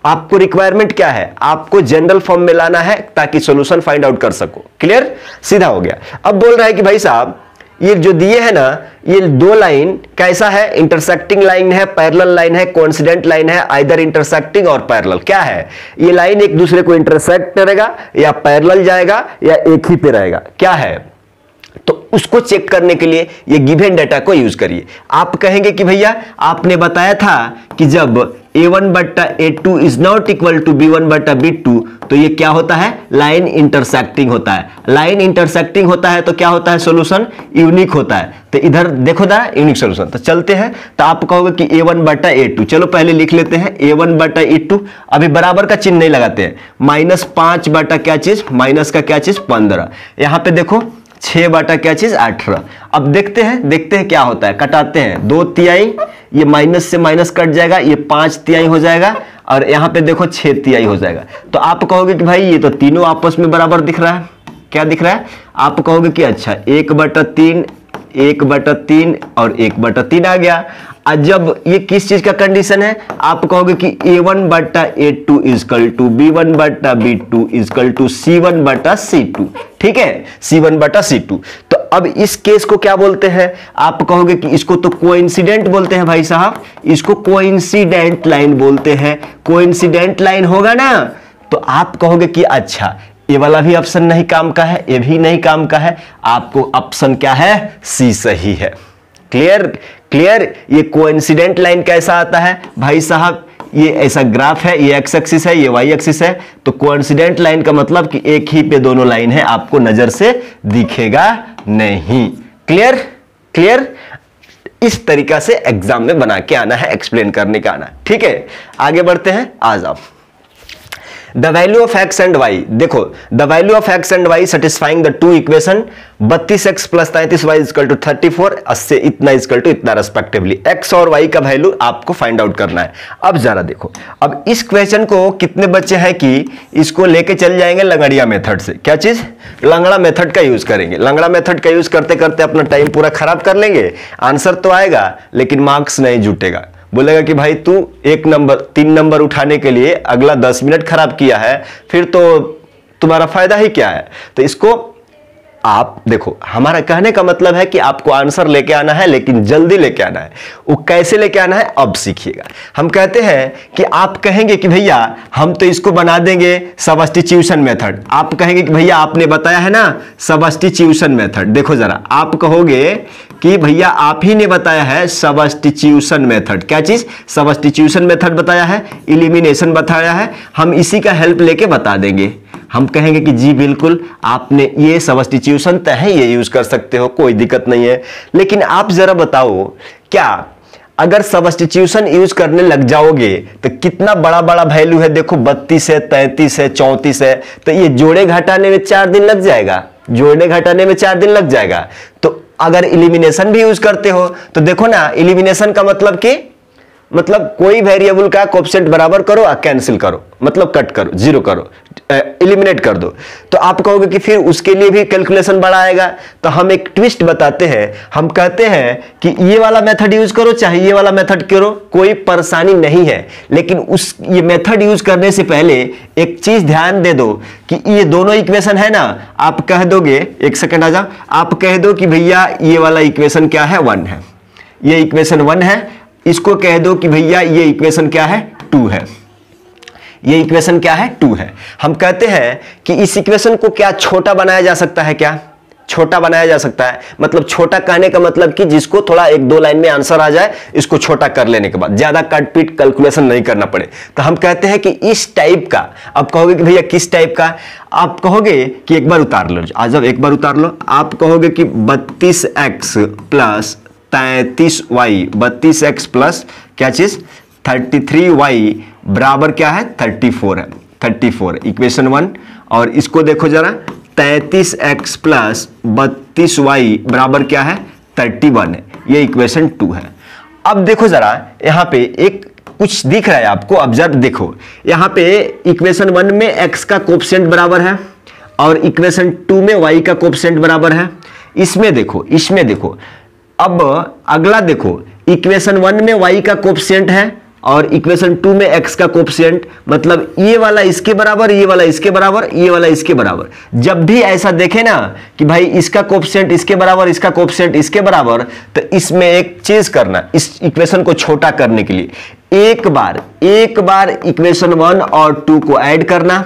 आपको रिक्वायरमेंट क्या है, आपको जनरल फॉर्म में लाना है ताकि सॉल्यूशन फाइंड आउट कर सको। क्लियर, सीधा हो गया। अब बोल रहा है कि भाई साहब ये जो दिए है ना, ये दो लाइन कैसा है, इंटरसेक्टिंग लाइन है, पैरेलल लाइन है, कोइंसिडेंट लाइन है, आइदर इंटरसेक्टिंग और पैरेलल। क्या है, ये लाइन एक दूसरे को इंटरसेक्ट करेगा या पैरेलल जाएगा या एक ही पे रहेगा, क्या है। तो उसको चेक करने के लिए ये गिवन डेटा को यूज करिए। आप कहेंगे कि भैया आपने बताया था कि जब a1 बट्टा a2 is not equal to b1 बट्टा b2 तो ये क्या होता है, लाइन इंटरसेक्टिंग होता है। लाइन इंटरसेक्टिंग होता है तो क्या होता है, सॉल्यूशन यूनिक होता है। तो इधर देखो ना यूनिक सॉल्यूशन। तो चलते हैं, तो आप कहोगे कि a1 बट्टा a2, चलो पहले लिख लेते हैं a1 बट्टा a2। अभी बराबर का चिन्ह नहीं लगाते हैं। -5 बटा क्या चीज, माइनस का क्या चीज 15। यहां पे देखो 6 बटा क्या चीज 18। अब देखते हैं क्या होता है, कटाते हैं 2 तिहाई, ये माइनस से माइनस कट जाएगा, ये 5 तिहाई हो जाएगा और यहां पे देखो 6 तिहाई हो जाएगा। तो आप कहोगे कि भाई ये तो तीनों आपस में बराबर दिख रहा है। क्या दिख रहा है, आप कहोगे कि अच्छा 1/3, 1/3 और 1/3 आ गया। और जब ये किस चीज का कंडीशन है, आप कहोगे कि a1 बट्टा a2 इजकल टू b1 बट्टा b2 इजकल टू c1 बट्टा c2। ठीक है, c1 बट्टा c2। तो अब इस केस को क्या बोलते हैं, आप कहोगे कि इसको तो कोइंसिडेंट बोलते हैं भाई साहब, इसको कोइंसिडेंट लाइन बोलते हैं। कोइंसिडेंट लाइन होगा ना, तो आप कहोगे कि अच्छा ये वाला भी ऑप्शन नहीं काम का है, ये भी नहीं काम का है, आपको ऑप्शन क्या है, सी सही है। Clear clear. ये कोइंसिडेंट लाइन कैसा आता है भाई साहब, ये ऐसा ग्राफ है, ये एक्स एक्सिस है, ये वाई एक्सिस है। तो कोइंसिडेंट लाइन का मतलब कि एक ही पे दोनों लाइन है, आपको नजर से दिखेगा नहीं। Clear clear. इस तरीका से एग्जाम में बना के आना है, एक्सप्लेन करने का आना है। ठीक है, आगे बढ़ते हैं। आ जाओ, the value of x and y. देखो the value of x and y satisfying the two equation 32x plus 33y is equal to 34, 80 इतना इजकल टू इतना रेस्पेक्टिवली। एक्स और वाई का वैल्यू आपको फाइंड आउट करना है। अब जरा देखो, अब इस क्वेश्चन को कितने बच्चे हैं कि इसको लेके चल जाएंगे लंगड़िया मेथड से। क्या चीज, लंगड़ा मेथड का यूज करेंगे। लंगड़ा मेथड का यूज करते करते अपना टाइम पूरा खराब कर लेंगे। आंसर तो आएगा लेकिन मार्क्स नहीं जुटेगा। बोलेगा कि भाई तू 3 नंबर उठाने के लिए अगला 10 मिनट खराब किया है, फिर तो तुम्हारा फायदा ही क्या है। तो इसको आप देखो, हमारा कहने का मतलब है कि आपको आंसर लेके आना है, लेकिन जल्दी लेके आना है। वो कैसे लेके आना है अब सीखिएगा। हम कहते हैं कि आप कहेंगे कि भैया हम तो इसको बना देंगे सब्स्टिट्यूशन मेथड। आप कहेंगे कि भैया आपने बताया है ना सब्स्टिट्यूशन मेथड। देखो जरा, आप कहोगे कि भैया आप ही ने बताया है सब्स्टिट्यूशन मेथड। क्या चीज, सब्स्टिट्यूशन मेथड बताया है, इलिमिनेशन बताया है, हम इसी का हेल्प लेके बता देंगे। हम कहेंगे कि जी बिल्कुल आपने ये सब्स्टिट्यूशन तय है, ये यूज कर सकते हो, कोई दिक्कत नहीं है। लेकिन आप जरा बताओ, क्या अगर सब्स्टिट्यूशन यूज करने लग जाओगे तो कितना बड़ा बड़ा वैल्यू है, देखो 32 है, 33 है, 34 है, तो ये जोड़े घटाने में 4 दिन लग जाएगा, जोड़ने घटाने में 4 दिन लग जाएगा। तो अगर इलिमिनेशन भी यूज करते हो तो देखो ना, इलिमिनेशन का मतलब कोई वेरिएबल का कोएफिशिएंट बराबर करो और कैंसिल करो, मतलब कट करो, जीरो करो, एलिमिनेट कर दो। तो आप कहोगे कि फिर उसके लिए भी कैलकुलेशन बड़ा आएगा। तो हम एक ट्विस्ट बताते हैं, हम कहते हैं कि ये वाला मेथड यूज करो चाहे ये वाला मेथड करो, कोई परेशानी नहीं है। लेकिन ये मेथड यूज करने से पहले एक चीज ध्यान दे दो कि ये दोनों इक्वेशन है ना, आप कह दोगे, एक सेकंड आ जाओ, आप कह दो कि भैया ये वाला इक्वेशन क्या है, 1 है, ये इक्वेशन 1 है। इसको कह दो कि भैया ये इक्वेशन क्या है, 2 है, ये इक्वेशन क्या है, 2 है। हम कहते हैं कि इस इक्वेशन को क्या छोटा बनाया जा सकता है, क्या छोटा बनाया जा सकता है। मतलब छोटा कहने का मतलब कि जिसको थोड़ा 1-2 लाइन में आंसर आ जाए, इसको छोटा कर लेने के बाद ज्यादा कट पीट कैलकुलेशन नहीं करना पड़े। तो हम कहते हैं कि इस टाइप का, आप कहोगे कि भैया किस टाइप का, आप कहोगे कि एक बार उतार लो, आ जाओ एक बार उतार लो। आप कहोगे कि 32x plus 33y 32x plus क्या चीज 33y बराबर क्या है 34 है 34 इक्वेशन 1। और इसको देखो जरा 33x प्लस 32y बराबर क्या है 31 है, ये इक्वेशन 2 है। अब देखो जरा यहाँ पे एक कुछ दिख रहा है आपको, ऑब्जर्व देखो यहाँ पे इक्वेशन 1 में x का कोफिशिएंट बराबर है और इक्वेशन 2 में y का कोफिशिएंट बराबर है। इसमें देखो अब अगला देखो इक्वेशन 1 में y का कोफिशिएंट है और इक्वेशन 2 में x का कोफिशिएंट, मतलब ये वाला इसके बराबर, ये वाला इसके बराबर, ये वाला इसके बराबर। जब भी ऐसा देखे ना कि भाई इसका कोफिशिएंट इसके बराबर, इसका कोफिशिएंट इसके बराबर, तो इसमें एक चीज करना, इस इक्वेशन को छोटा करने के लिए एक बार इक्वेशन 1 और 2 को ऐड करना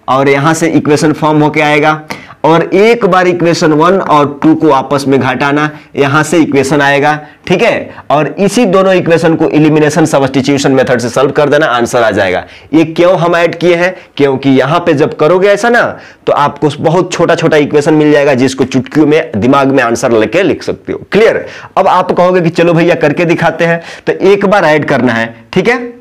और यहां से इक्वेशन फॉर्म होके आएगा, और एक बार इक्वेशन 1 और 2 को आपस में घटाना, यहां से इक्वेशन आएगा, ठीक है। और इसी दोनों इक्वेशन को एलिमिनेशन सब्स्टिट्यूशन मेथड से सॉल्व कर देना, आंसर आ जाएगा। ये क्यों हम ऐड किए हैं, क्योंकि यहां पे जब करोगे ऐसा ना तो आपको बहुत छोटा छोटा इक्वेशन मिल जाएगा जिसको चुटकियों में दिमाग में आंसर लेके लिख सकते हो। क्लियर। अब आप कहोगे कि चलो भैया करके दिखाते हैं, तो एक बार ऐड करना है, ठीक है।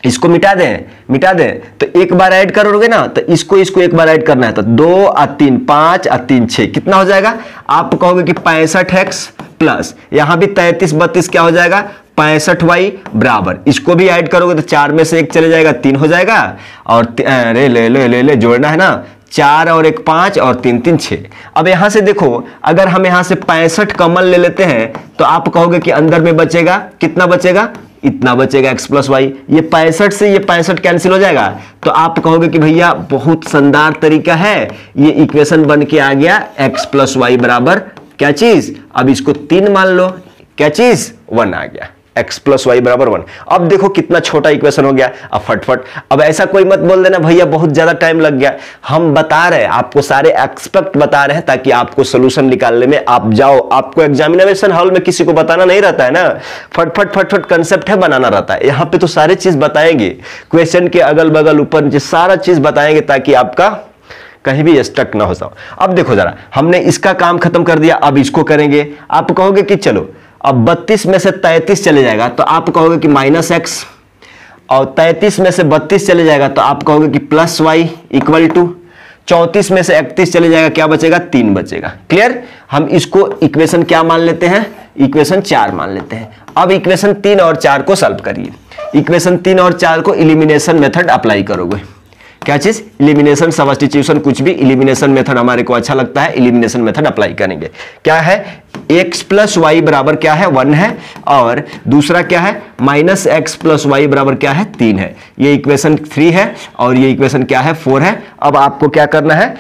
इसको मिटा दें तो एक बार ऐड करोगे ना तो इसको एक बार ऐड करना है, तो 2 और 3 5 और 3 6 कितना हो जाएगा। आप कहोगे कि 65x प्लस यहां भी 33 32 क्या हो जाएगा 65y बराबर, इसको भी ऐड करोगे तो 4 में से 1 चले जाएगा 3 हो जाएगा, और ले जोड़ना है ना, 4 और 1 5 और 3 3 6। अब यहां से देखो अगर हम यहां से 65 कॉमन ले लेते हैं तो आप कहोगे कि अंदर में बचेगा कितना, बचेगा इतना बचेगा x प्लस वाई। ये 65 से ये 65 कैंसिल हो जाएगा, तो आप कहोगे कि भैया बहुत शानदार तरीका है, ये इक्वेशन बन के आ गया x प्लस वाई बराबर क्या चीज, अब इसको 3 मान लो, क्या चीज 1 आ गया, x प्लस वाई बराबर 1। अब देखो कितना छोटा इक्वेशन हो गया। अब फटफट, अब ऐसा कोई मत बोल देना भैया बहुत ज्यादा टाइम लग गया, हम बता रहे हैं आपको, सारे एक्सपेक्ट बता रहे हैं ताकि आपको सोल्यूशन निकालने में आप जाओ। आपको एग्जामिनेशन हॉल में किसी को बताना नहीं रहता है ना, फटफट कंसेप्ट है बनाना रहता है। यहाँ पे तो सारे चीज बताएंगे, क्वेश्चन के अगल बगल ऊपर नीचे सारा चीज बताएंगे ताकि आपका कहीं भी स्टक ना हो जाओ। अब देखो जरा, हमने इसका काम खत्म कर दिया, अब इसको करेंगे। आप कहोगे कि चलो अब 32 में से 33 चले जाएगा तो आप कहोगे कि -x, और 33 में से 32 चले जाएगा तो आप कहोगे कि +y इक्वल टू 34 में से 31 चले जाएगा, क्या बचेगा 3 बचेगा। क्लियर। हम इसको इक्वेशन क्या मान लेते हैं, इक्वेशन 4 मान लेते हैं। अब इक्वेशन 3 और 4 को सॉल्व करिए। इक्वेशन 3 और 4 को एलिमिनेशन मेथड अप्लाई करोगे, क्या चीज एलिमिनेशन सब्स्टिट्यूशन, कुछ भी एलिमिनेशन मेथड हमारे को अच्छा लगता है, एलिमिनेशन मेथड अप्लाई करेंगे। क्या है x प्लस वाई बराबर क्या है 1 है, और दूसरा क्या है -x प्लस वाई बराबर क्या है 3 है। ये इक्वेशन 3 है और ये इक्वेशन क्या है 4 है। अब आपको क्या करना है,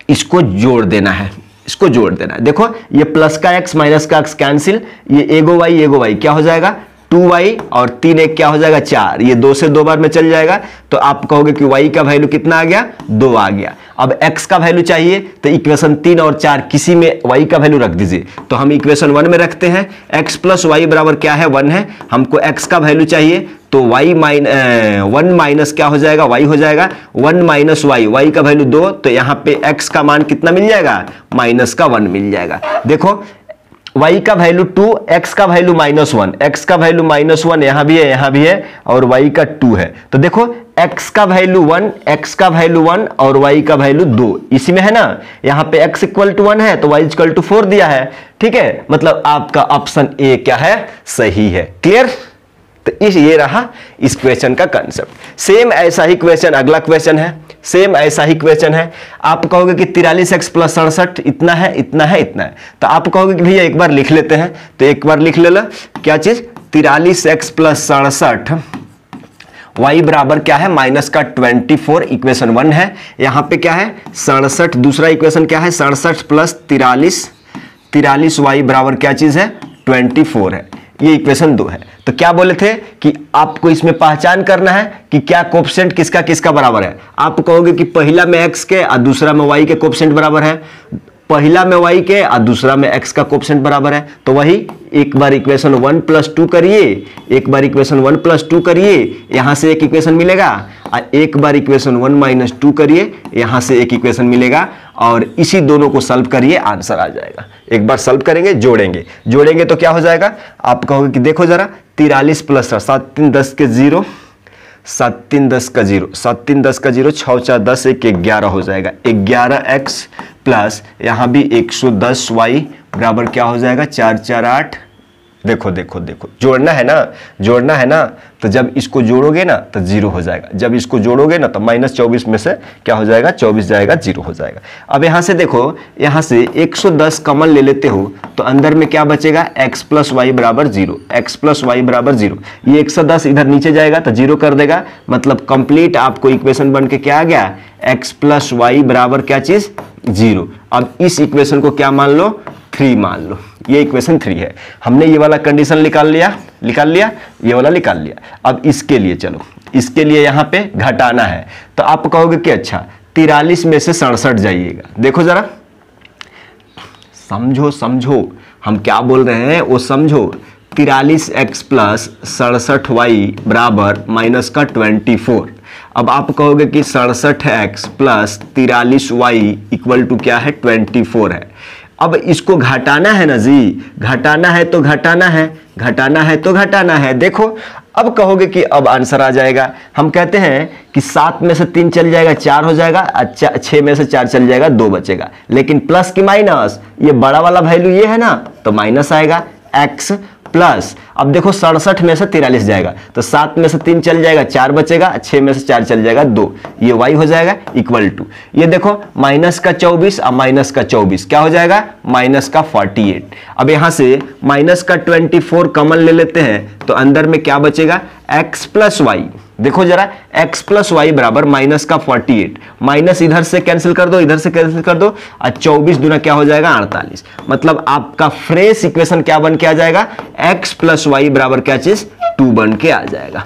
इसको जोड़ देना है, इसको जोड़ देना है। देखो ये प्लस का x माइनस का x कैंसिल, ये एगो y क्या हो जाएगा 2y, और 3 1 क्या हो जाएगा 4, ये 2 से 2 बार में चल जाएगा, तो आप कहोगे कि y का वैल्यू कितना आ गया 2 आ गया। अब x का वैल्यू चाहिए तो इक्वेशन 3 और 4 किसी में y का वैल्यू रख दीजिए, तो हम इक्वेशन 1 में रखते हैं, x प्लस वाई बराबर क्या है 1 है, हमको x का वैल्यू चाहिए तो 1 माइनस क्या हो जाएगा y हो जाएगा, 1 माइनस y का वैल्यू 2, तो यहाँ पे x का मान कितना मिल जाएगा -1 मिल जाएगा। देखो y का वैल्यू 2, x का वैल्यू -1, x का वैल्यू -1 यहां भी है और y का 2 है, तो देखो x का वैल्यू 1, x का वैल्यू 1 और y का वैल्यू 2 इसी में है ना। यहां पे x इक्वल टू 1 है तो y इक्वल टू 4 दिया है, ठीक है, मतलब आपका ऑप्शन ए क्या है सही है। क्लियर। तो ये रहा इस क्वेश्चन का कंसेप्ट। सेम ऐसा ही क्वेश्चन अगला क्वेश्चन है, सेम ऐसा ही क्वेश्चन है। आप कहोगे कि 43x प्लस 67 इतना है, इतना है, इतना है, तो आप कहोगे कि भैया एक बार लिख लेते हैं, तो एक बार लिख ले लो, क्या चीज 43x प्लस 67 y बराबर क्या है -24, इक्वेशन 1 है। यहां पे क्या है 67, दूसरा इक्वेशन क्या है 67 प्लस 43 y बराबर क्या चीज है 24 है, ये इक्वेशन 2 है। तो क्या बोले थे कि आपको इसमें पहचान करना है कि क्या कोफिशिएंट किसका किसका बराबर है। आप कहोगे कि पहला में x के और दूसरा में y के कोफिशिएंट बराबर है, पहला में y के और दूसरा में x का कोफिशिएंट बराबर है, तो वही एक बार इक्वेशन 1 + 2 करिए, एक बार इक्वेशन 1 + 2 करिए, यहां से एक इक्वेशन मिलेगा, और एक बार इक्वेशन 1 - 2 करिए, यहां से एक इक्वेशन मिलेगा, और इसी दोनों को सॉल्व करिए, आंसर आ जाएगा। एक बार सॉल्व करेंगे, जोड़ेंगे, जोड़ेंगे तो क्या हो जाएगा, आप कहोगे कि देखो जरा 43 + 7 3 10 के 0, 7 3 10 का 0, 7 3 10 का 0, 6 4 10 1 11 हो जाएगा। 11x प्लस यहां भी 110y बराबर क्या हो जाएगा, 4 4 8। देखो देखो देखो, जोड़ना है ना, जोड़ना है ना, तो जब इसको जोड़ोगे ना तो 0 हो जाएगा, जब इसको जोड़ोगे ना तो -24 में से क्या हो जाएगा, 24 जाएगा, 0 हो जाएगा। अब यहां से देखो, यहां से 110 कॉमन ले लेते हो तो अंदर में क्या बचेगा, x + y = 0, x + y = 0। ये 110 इधर नीचे जाएगा तो 0 कर देगा, मतलब कंप्लीट आपको इक्वेशन बन के क्या आ गया, x + y = क्या चीज, 0। अब इस इक्वेशन को क्या मान लो, 3 मान लो, ये इक्वेशन 3 है। हमने ये वाला कंडीशन निकाल लिया, ये वाला निकाल लिया। अब इसके लिए चलो, इसके लिए यहां पे घटाना है, तो आप कहोगे कि अच्छा 43 में से 67 जाइएगा। देखो जरा, समझो समझो हम क्या बोल रहे हैं वो समझो। 43x + 67y बराबर -24। अब आप कहोगे कि 67x + 43y = क्या है, 24 है। अब इसको घटाना है ना जी, घटाना है तो घटाना है, घटाना है तो घटाना है। देखो अब कहोगे कि अब आंसर आ जाएगा। हम कहते हैं कि 7 में से 3 चल जाएगा, 4 हो जाएगा, 6 में से 4 चल जाएगा, 2 बचेगा। लेकिन प्लस की माइनस, ये बड़ा वाला वैल्यू ये है ना, तो माइनस आएगा, x प्लस, अब देखो 67 में से 43 जाएगा, तो 7 में से 3 चल जाएगा, 4 बचेगा, 6 में से 4 चल जाएगा, 2, ये y हो जाएगा इक्वल टू, ये देखो -24 और -24 क्या हो जाएगा, -48। अब यहां से -24 कॉमन ले लेते हैं तो अंदर में क्या बचेगा, x + y। देखो जरा, x + y बराबर -48, माइनस इधर से कैंसिल कर दो, इधर से कैंसिल कर दो, और 24 दूना क्या हो जाएगा, 48। मतलब आपका फ्रेश इक्वेशन क्या बन के आ जाएगा, x + y बराबर क्या चीज, 2 बन के आ जाएगा।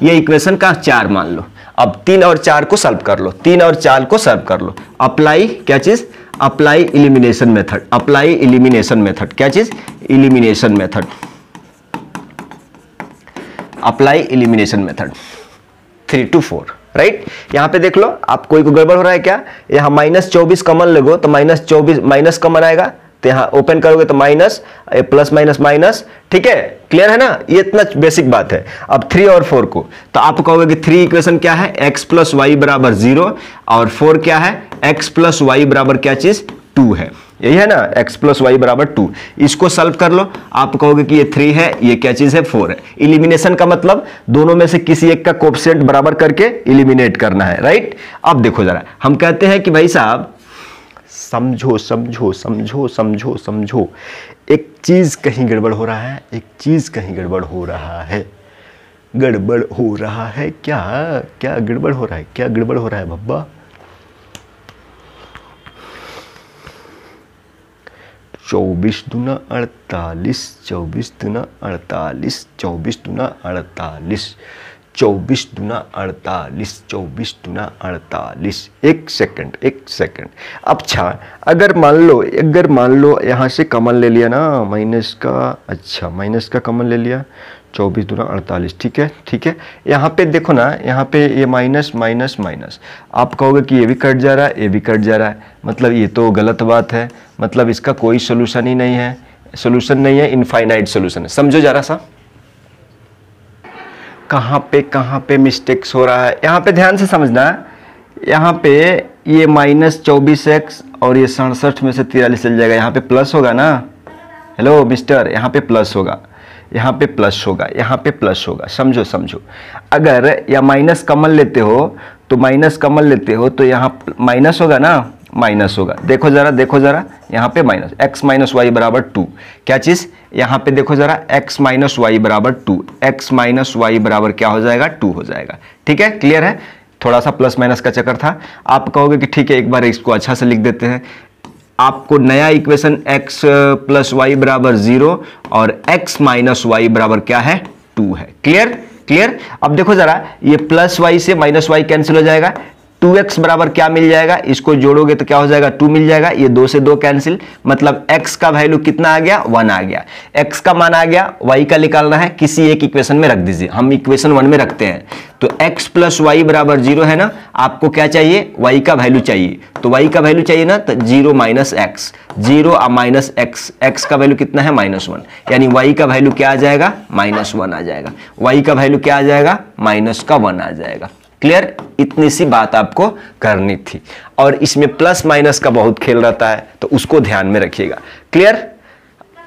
ये इक्वेशन का 4 मान लो। अब 3 और 4 को सॉल्व कर लो, 3 और 4 को सॉल्व कर लो। अप्लाई क्या चीज, apply elimination method, apply elimination method, क्या चीज, elimination method, apply elimination method 3 to 4, right. यहां पे देख लो, आप कोई को गड़बड़ हो रहा है क्या, यहां -24 कॉमन लगो तो -24 माइनस कॉमन आएगा, तो यहां ओपन करोगे तो माइनस, प्लस माइनस माइनस, ठीक है, क्लियर है ना, ये इतना बेसिक बात है। अब 3 और 4 को, तो आप कहोगे कि 3 इक्वेशन क्या है, x + y = 0, और 4 क्या है, x + y बराबर क्या चीज, 2 है, यही है ना, x + y = 2। इसको सॉल्व कर लो, आप कहोगे कि ये 3 है, ये क्या चीज है, 4 है। एलिमिनेशन का मतलब दोनों में से किसी एक का कोएफिशिएंट बराबर करके एलिमिनेट करना है, राइट। अब देखो जरा, हम कहते हैं कि भाई साहब समझो समझो समझो समझो समझो, एक चीज कहीं गड़बड़ हो रहा है, एक चीज कहीं गड़बड़ हो रहा है, गड़बड़ हो रहा है, क्या क्या गड़बड़ हो रहा है, क्या गड़बड़ हो रहा है बब्बा। 24 दूना 48, 24 दूना 48, 24 दूना 48, 24 दूना 48, 24 दूना 48। एक सेकंड, एक सेकंड। अच्छा, अगर मान लो यहाँ से कॉमन ले लिया ना माइनस का, अच्छा माइनस का कॉमन ले लिया, 24 दूना 48, ठीक है, ठीक है। यहाँ पे देखो ना, यहाँ पे ये माइनस माइनस माइनस, आप कहोगे कि ये भी कट जा रहा है, ये भी कट जा रहा है, मतलब ये तो गलत बात है, मतलब इसका कोई सोल्यूशन ही नहीं है, सोल्यूशन नहीं है, इनफाइनाइट सोल्यूशन है। समझो जरा सा, कहाँ पे मिस्टेक्स हो रहा है, यहाँ पे ध्यान से समझना। यहाँ पे ये -24x और ये 67 में से 43 चल जाएगा, यहाँ पे प्लस होगा ना, हेलो मिस्टर, यहाँ पे प्लस होगा, यहाँ पे प्लस होगा, यहाँ पे प्लस होगा, समझो समझो। अगर या माइनस कॉमन लेते हो तो माइनस कॉमन लेते हो तो यहाँ माइनस होगा ना, माइनस होगा। देखो जरा, देखो जरा, यहाँ पे माइनस, x - y = 2, क्या चीज, यहाँ पे देखो जरा, x - y = 2, x - y बराबर क्या हो जाएगा, 2 हो जाएगा, ठीक है, क्लियर है। थोड़ा सा प्लस माइनस का चक्कर था। आप कहोगे कि ठीक है, एक बार इसको अच्छा से लिख देते हैं। आपको नया इक्वेशन x + y = 0 और x - y बराबर क्या है, 2 है, क्लियर क्लियर। अब देखो जरा, ये +y से -y कैंसिल हो जाएगा, 2x बराबर क्या मिल जाएगा, इसको जोड़ोगे तो क्या हो जाएगा 2 मिल जाएगा, ये 2 से 2 कैंसिल, मतलब x का वैल्यू कितना आ गया 1 आ गया। x का मान आ गया, y का निकालना है, किसी एक इक्वेशन में रख दीजिए, हम इक्वेशन 1 में रखते हैं। तो x प्लस वाई बराबर 0 है ना, आपको क्या चाहिए y का वैल्यू चाहिए, तो y का वैल्यू चाहिए ना, तो 0 minus x, 0 minus x, x का वैल्यू कितना है -1, यानी y का वैल्यू क्या आ जाएगा -1 आ जाएगा, y का वैल्यू क्या आ जाएगा -1 आ जाएगा। क्लियर, इतनी सी बात आपको करनी थी, और इसमें प्लस माइनस का बहुत खेल रहता है तो उसको ध्यान में रखिएगा। क्लियर,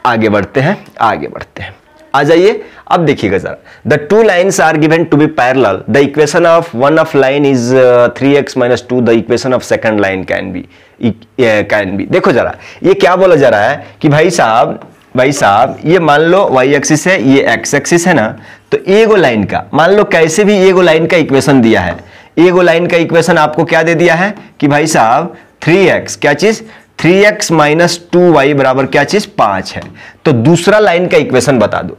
आगे बढ़ते हैं, आगे बढ़ते हैं, आ जाइए। अब देखिएगा जरा, the two lines are given to be parallel, the equation of one of line is 3x - 2, the equation of second line can be. देखो जरा, ये क्या बोला जा रहा है कि भाई साहब ये मान लो y एक्सिस है, ये x एक्सिस है ना, तो एगो लाइन का मान लो कैसे भी एगो लाइन का इक्वेशन दिया है, एगो लाइन का इक्वेशन आपको क्या दे दिया है कि भाई साहब 3x, क्या चीज 3x - 2y बराबर क्या चीज 5 है, तो दूसरा लाइन का इक्वेशन बता दो।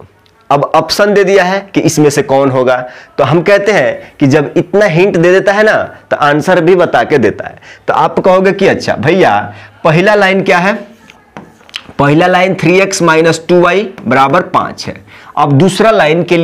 अब ऑप्शन दे दिया है कि इसमें से कौन होगा, तो हम कहते हैं कि जब इतना हिंट दे देता है ना तो आंसर भी बता के देता है। तो आप कहोगे कि अच्छा भैया पहला लाइन क्या है, पहला लाइन 3x - 2y बराबर 5 है। अब दूसरा लाइन के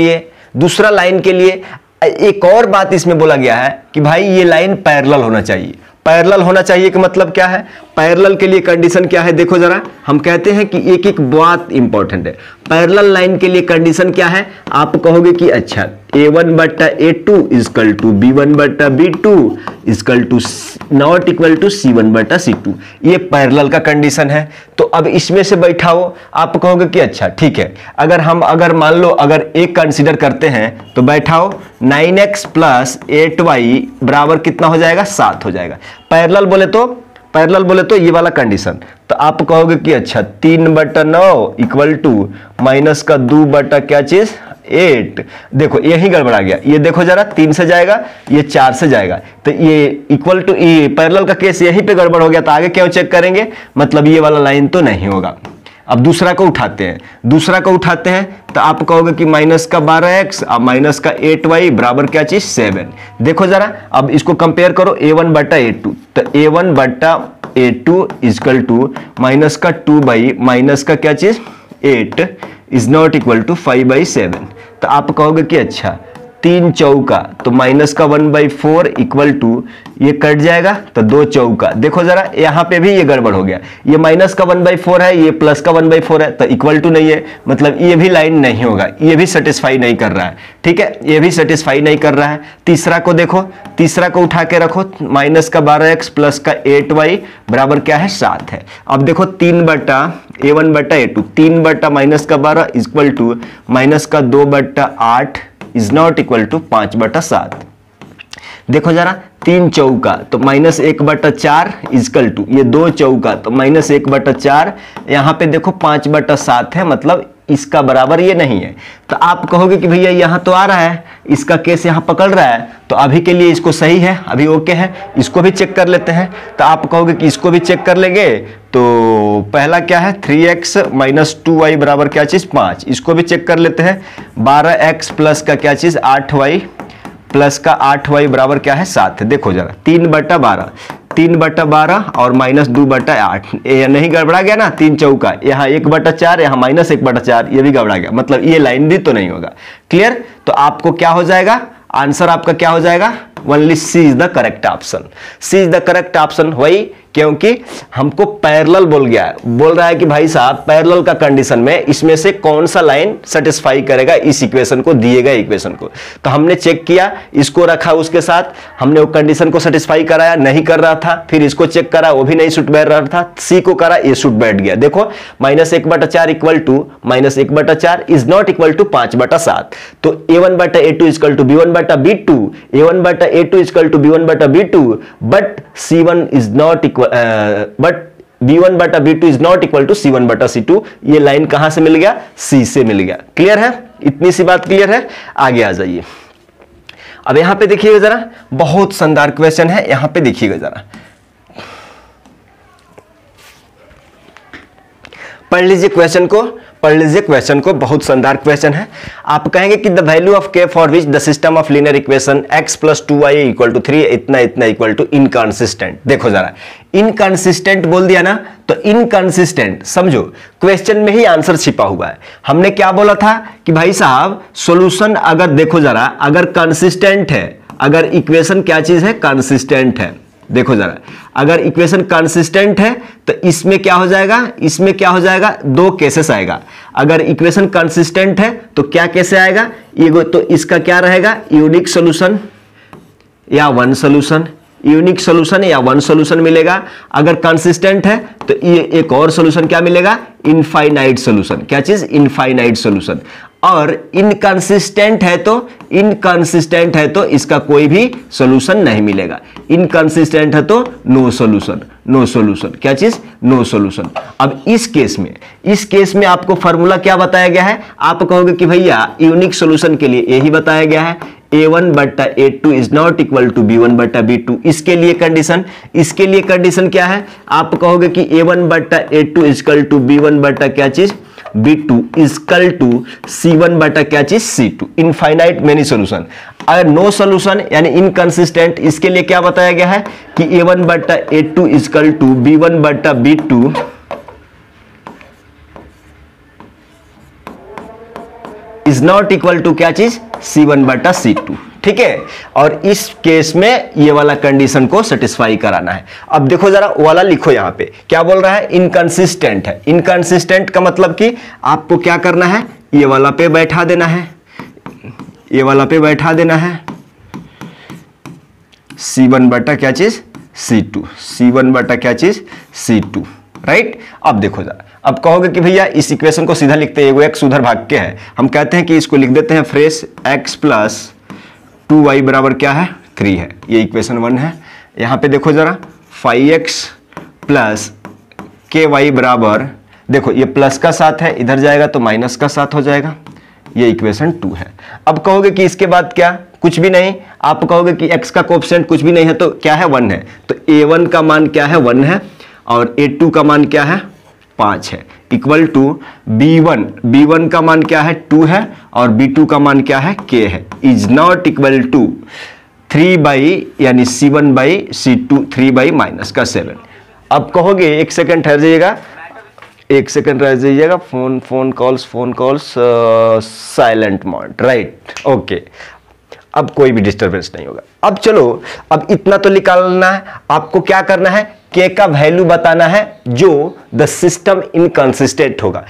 लिए एक और बात इसमें बोला गया है कि भाई ये लाइन पैरेलल होना चाहिए। पैरेलल होना चाहिए कि मतलब क्या है, पैरेलल के लिए कंडीशन क्या है, देखो जरा, हम कहते हैं कि एक एक बात इंपॉर्टेंट है। पैरेलल लाइन के लिए कंडीशन क्या है, आप कहोगे कि अच्छा a1/a2 equal to b1/b2 equal to not equal to c1/c2, ये पैरेलल का कंडीशन है। तो अब इसमें से बैठाओ, आप कहोगे कि अच्छा ठीक है, अगर मान लो अगर एक कंसीडर करते हैं तो बैठाओ 9x + 8y बराबर कितना हो जाएगा 7 हो जाएगा। पैरेलल बोले तो ये वाला कंडीशन, तो आप कहोगे कि अच्छा 3/9 इक्वल टू माइनस का 2 क्या चीज 8। देखो यही गड़बड़ा गया, ये देखो जरा 3 से जाएगा, ये 4 से जाएगा, तो ये इक्वल टू, ये पैरेलल का केस यहीं पे गड़बड़ हो गया, तो आगे क्यों चेक करेंगे, मतलब ये वाला लाइन तो नहीं होगा। अब दूसरा को उठाते हैं, तो आप कहोगे कि -12x और -8y बराबर क्या चीज 7। देखो जरा, अब इसको कंपेयर करो a1/a2, तो a1/a2 इक्वल टू -2 का क्या चीज 8 इज नॉट इक्वल टू 5/7। तो आप कहोगे कि अच्छा 3 चौका, तो -1/4 इक्वल टू, ये कट जाएगा तो 2 चौका। देखो जरा यहाँ पे भी ये गड़बड़ हो गया, ये -1/4 है, ये +1/4 है, तो इक्वल टू नहीं है, मतलब ये भी लाइन नहीं होगा, ये भी सेटिस्फाई नहीं कर रहा है। ठीक है, ये भी सेटिस्फाई नहीं कर रहा है। तीसरा को देखो, तीसरा को उठा के रखो, -12x + 8y बराबर क्या है 7 है। अब देखो 3/a1/a2, 3/-12 equal to -2/8 is not equal to 5/7। देखो जरा 3 चौका, तो -1/4 इक्वल टू, ये 2 चौका, तो -1/4, यहाँ पे देखो 5/7 है, मतलब इसका बराबर ये नहीं है। तो आप कहोगे कि भैया यहाँ तो आ रहा है, इसका केस यहाँ पकड़ रहा है, तो अभी के लिए इसको सही है, अभी ओके है, इसको भी चेक कर लेते हैं। तो आप कहोगे कि इसको भी चेक कर लेंगे, तो पहला क्या है 3x - 2y बराबर क्या चीज 5, इसको भी चेक कर लेते हैं। 12x प्लस का क्या चीज 8y प्लस का 8y बराबर क्या है 7 है। देखो जरा 3/12 और -2/8, ये नहीं गड़बड़ा गया ना, 3 चौका, यहाँ 1/4, यहाँ -1/4, ये भी गड़बड़ा गया, मतलब ये लाइन भी तो नहीं होगा। क्लियर, तो आपको क्या हो जाएगा, आंसर आपका क्या हो जाएगा, only C is the correct option. C is the correct option, वही क्योंकि हमको पैरेलल बोल रहा है कि भाई साहब पैरेलल का कंडीशन में इसमें से कौन सा लाइन सेटिस्फाई करेगा इस इक्वेशन को, दिए गए इक्वेशन को। तो हमने चेक किया, इसको रखा उसके साथ, हमने वो कंडीशन को सेटिस्फाई कराया, नहीं कर रहा था, फिर इसको चेक करा, वो भी नहीं सूट बैठ रहा था, सी को करा, ये सूट बैठ गया। देखो -1/4 equal to -1/4 is not equal to 5/7, तो a1/a2 equal to b1/b2, a1/a2 equal to b1/b2, but c1 is not equal, but b1/b2 is not equal to c1/c2। ये लाइन कहां से मिल गया, c से मिल गया। क्लियर है, इतनी सी बात क्लियर है। आगे आ जाइए, अब यहां पे देखिएगा जरा, बहुत शानदार क्वेश्चन है, यहां पे देखिएगा जरा, पढ़ लीजिए क्वेश्चन को, पढ़ लीजिए क्वेश्चन को, बहुत शानदार क्वेश्चन है। आप कहेंगे कि द वैल्यू ऑफ के for which the system of linear equation x + 2y = 3 इतना इतना इक्वल टू इनकंसिस्टेंट। देखो जरा, इनकंसिस्टेंट बोल दिया ना, तो इनकंसिस्टेंट समझो क्वेश्चन में ही आंसर छिपा हुआ है। हमने क्या बोला था कि भाई साहब सॉल्यूशन अगर देखो जरा, अगर कंसिस्टेंट है, अगर इक्वेशन क्या चीज है, कंसिस्टेंट है। देखो जरा, अगर इक्वेशन कंसिस्टेंट है तो इसमें क्या हो जाएगा, इसमें क्या हो जाएगा, दो केसेस आएगा। अगर इक्वेशन कंसिस्टेंट है तो क्या कैसे आएगा, ये तो इसका क्या रहेगा, यूनिक सॉल्यूशन या वन सॉल्यूशन, यूनिक सॉल्यूशन या वन सॉल्यूशन मिलेगा। अगर कंसिस्टेंट है तो ये एक और सॉल्यूशन क्या मिलेगा, इनफाइनाइट सॉल्यूशन। क्या चीज, इनफाइनाइट सॉल्यूशन। और इनकंसिस्टेंट है तो, इनकंसिस्टेंट है तो इसका कोई भी सॉल्यूशन नहीं मिलेगा। इनकंसिस्टेंट है तो नो सॉल्यूशन, नो सॉल्यूशन। क्या चीज, नो सॉल्यूशन। अब इस केस में आपको फार्मूला क्या बताया गया है, आप कहोगे कि भैया यूनिक सॉल्यूशन के लिए यही बताया गया है, a1/a2 is not equal to b1/b2। इसके लिए कंडीशन, इसके लिए कंडीशन क्या है, आप कहोगे कि a1/a2 इक्वल टू b1/ क्या चीज, b2 इक्वल टू c1/ क्या चीज, c2। Infinite many solution. अगर नो सॉल्यूशन यानी इनकंसिस्टेंट, इसके लिए क्या बताया गया है कि a1/a2 equal to b1/b2 is not equal to क्या चीज, c1/c2। ठीक है, और इस केस में ये वाला कंडीशन को सेटिस्फाई कराना है। अब देखो जरा वाला लिखो, यहां पे क्या बोल रहा है, इनकंसिस्टेंट है। इनकंसिस्टेंट का मतलब कि आपको क्या करना है, ये वाला पे बैठा देना है, ये वाला पे बैठा देना है c1/ क्या चीज, c2, c1/ क्या चीज, c2। राइट। अब देखो जरा, अब कहोगे कि भैया इस इक्वेशन को सीधा लिखते हैं, x उधर भाग के है, हम कहते हैं कि इसको लिख देते हैं फ्रेश, x + 2y बराबर क्या है, 3 है। ये इक्वेशन 1 है। यहां पे देखो जरा 5x + ky बराबर, देखो ये प्लस का साथ है, इधर जाएगा तो माइनस का साथ हो जाएगा। ये इक्वेशन 2 है। अब कहोगे कि इसके बाद क्या, कुछ भी नहीं। आप कहोगे कि x का कोएफिशिएंट कुछ भी नहीं है तो क्या है, 1 है। तो a1 का मान क्या है, 1 है, और a2 का मान क्या है, 5 है, इक्वल टू b1 का मान क्या है, 2 है, और b2 का मान क्या है, k है, इज नॉट इक्वल टू 3 यानी c1/c2, 3/-7। अब कहोगे, एक सेकंड ठहर जाइएगा, एक सेकंड रह जाइएगा, phone calls silent mode, right, okay. अब कोई भी डिस्टरबेंस नहीं होगा। अब चलो, अब इतना तो निकालना है, आपको क्या करना है, के का वैल्यू बताना है जो द सिस्टम इनकंसिस्टेंट होगा।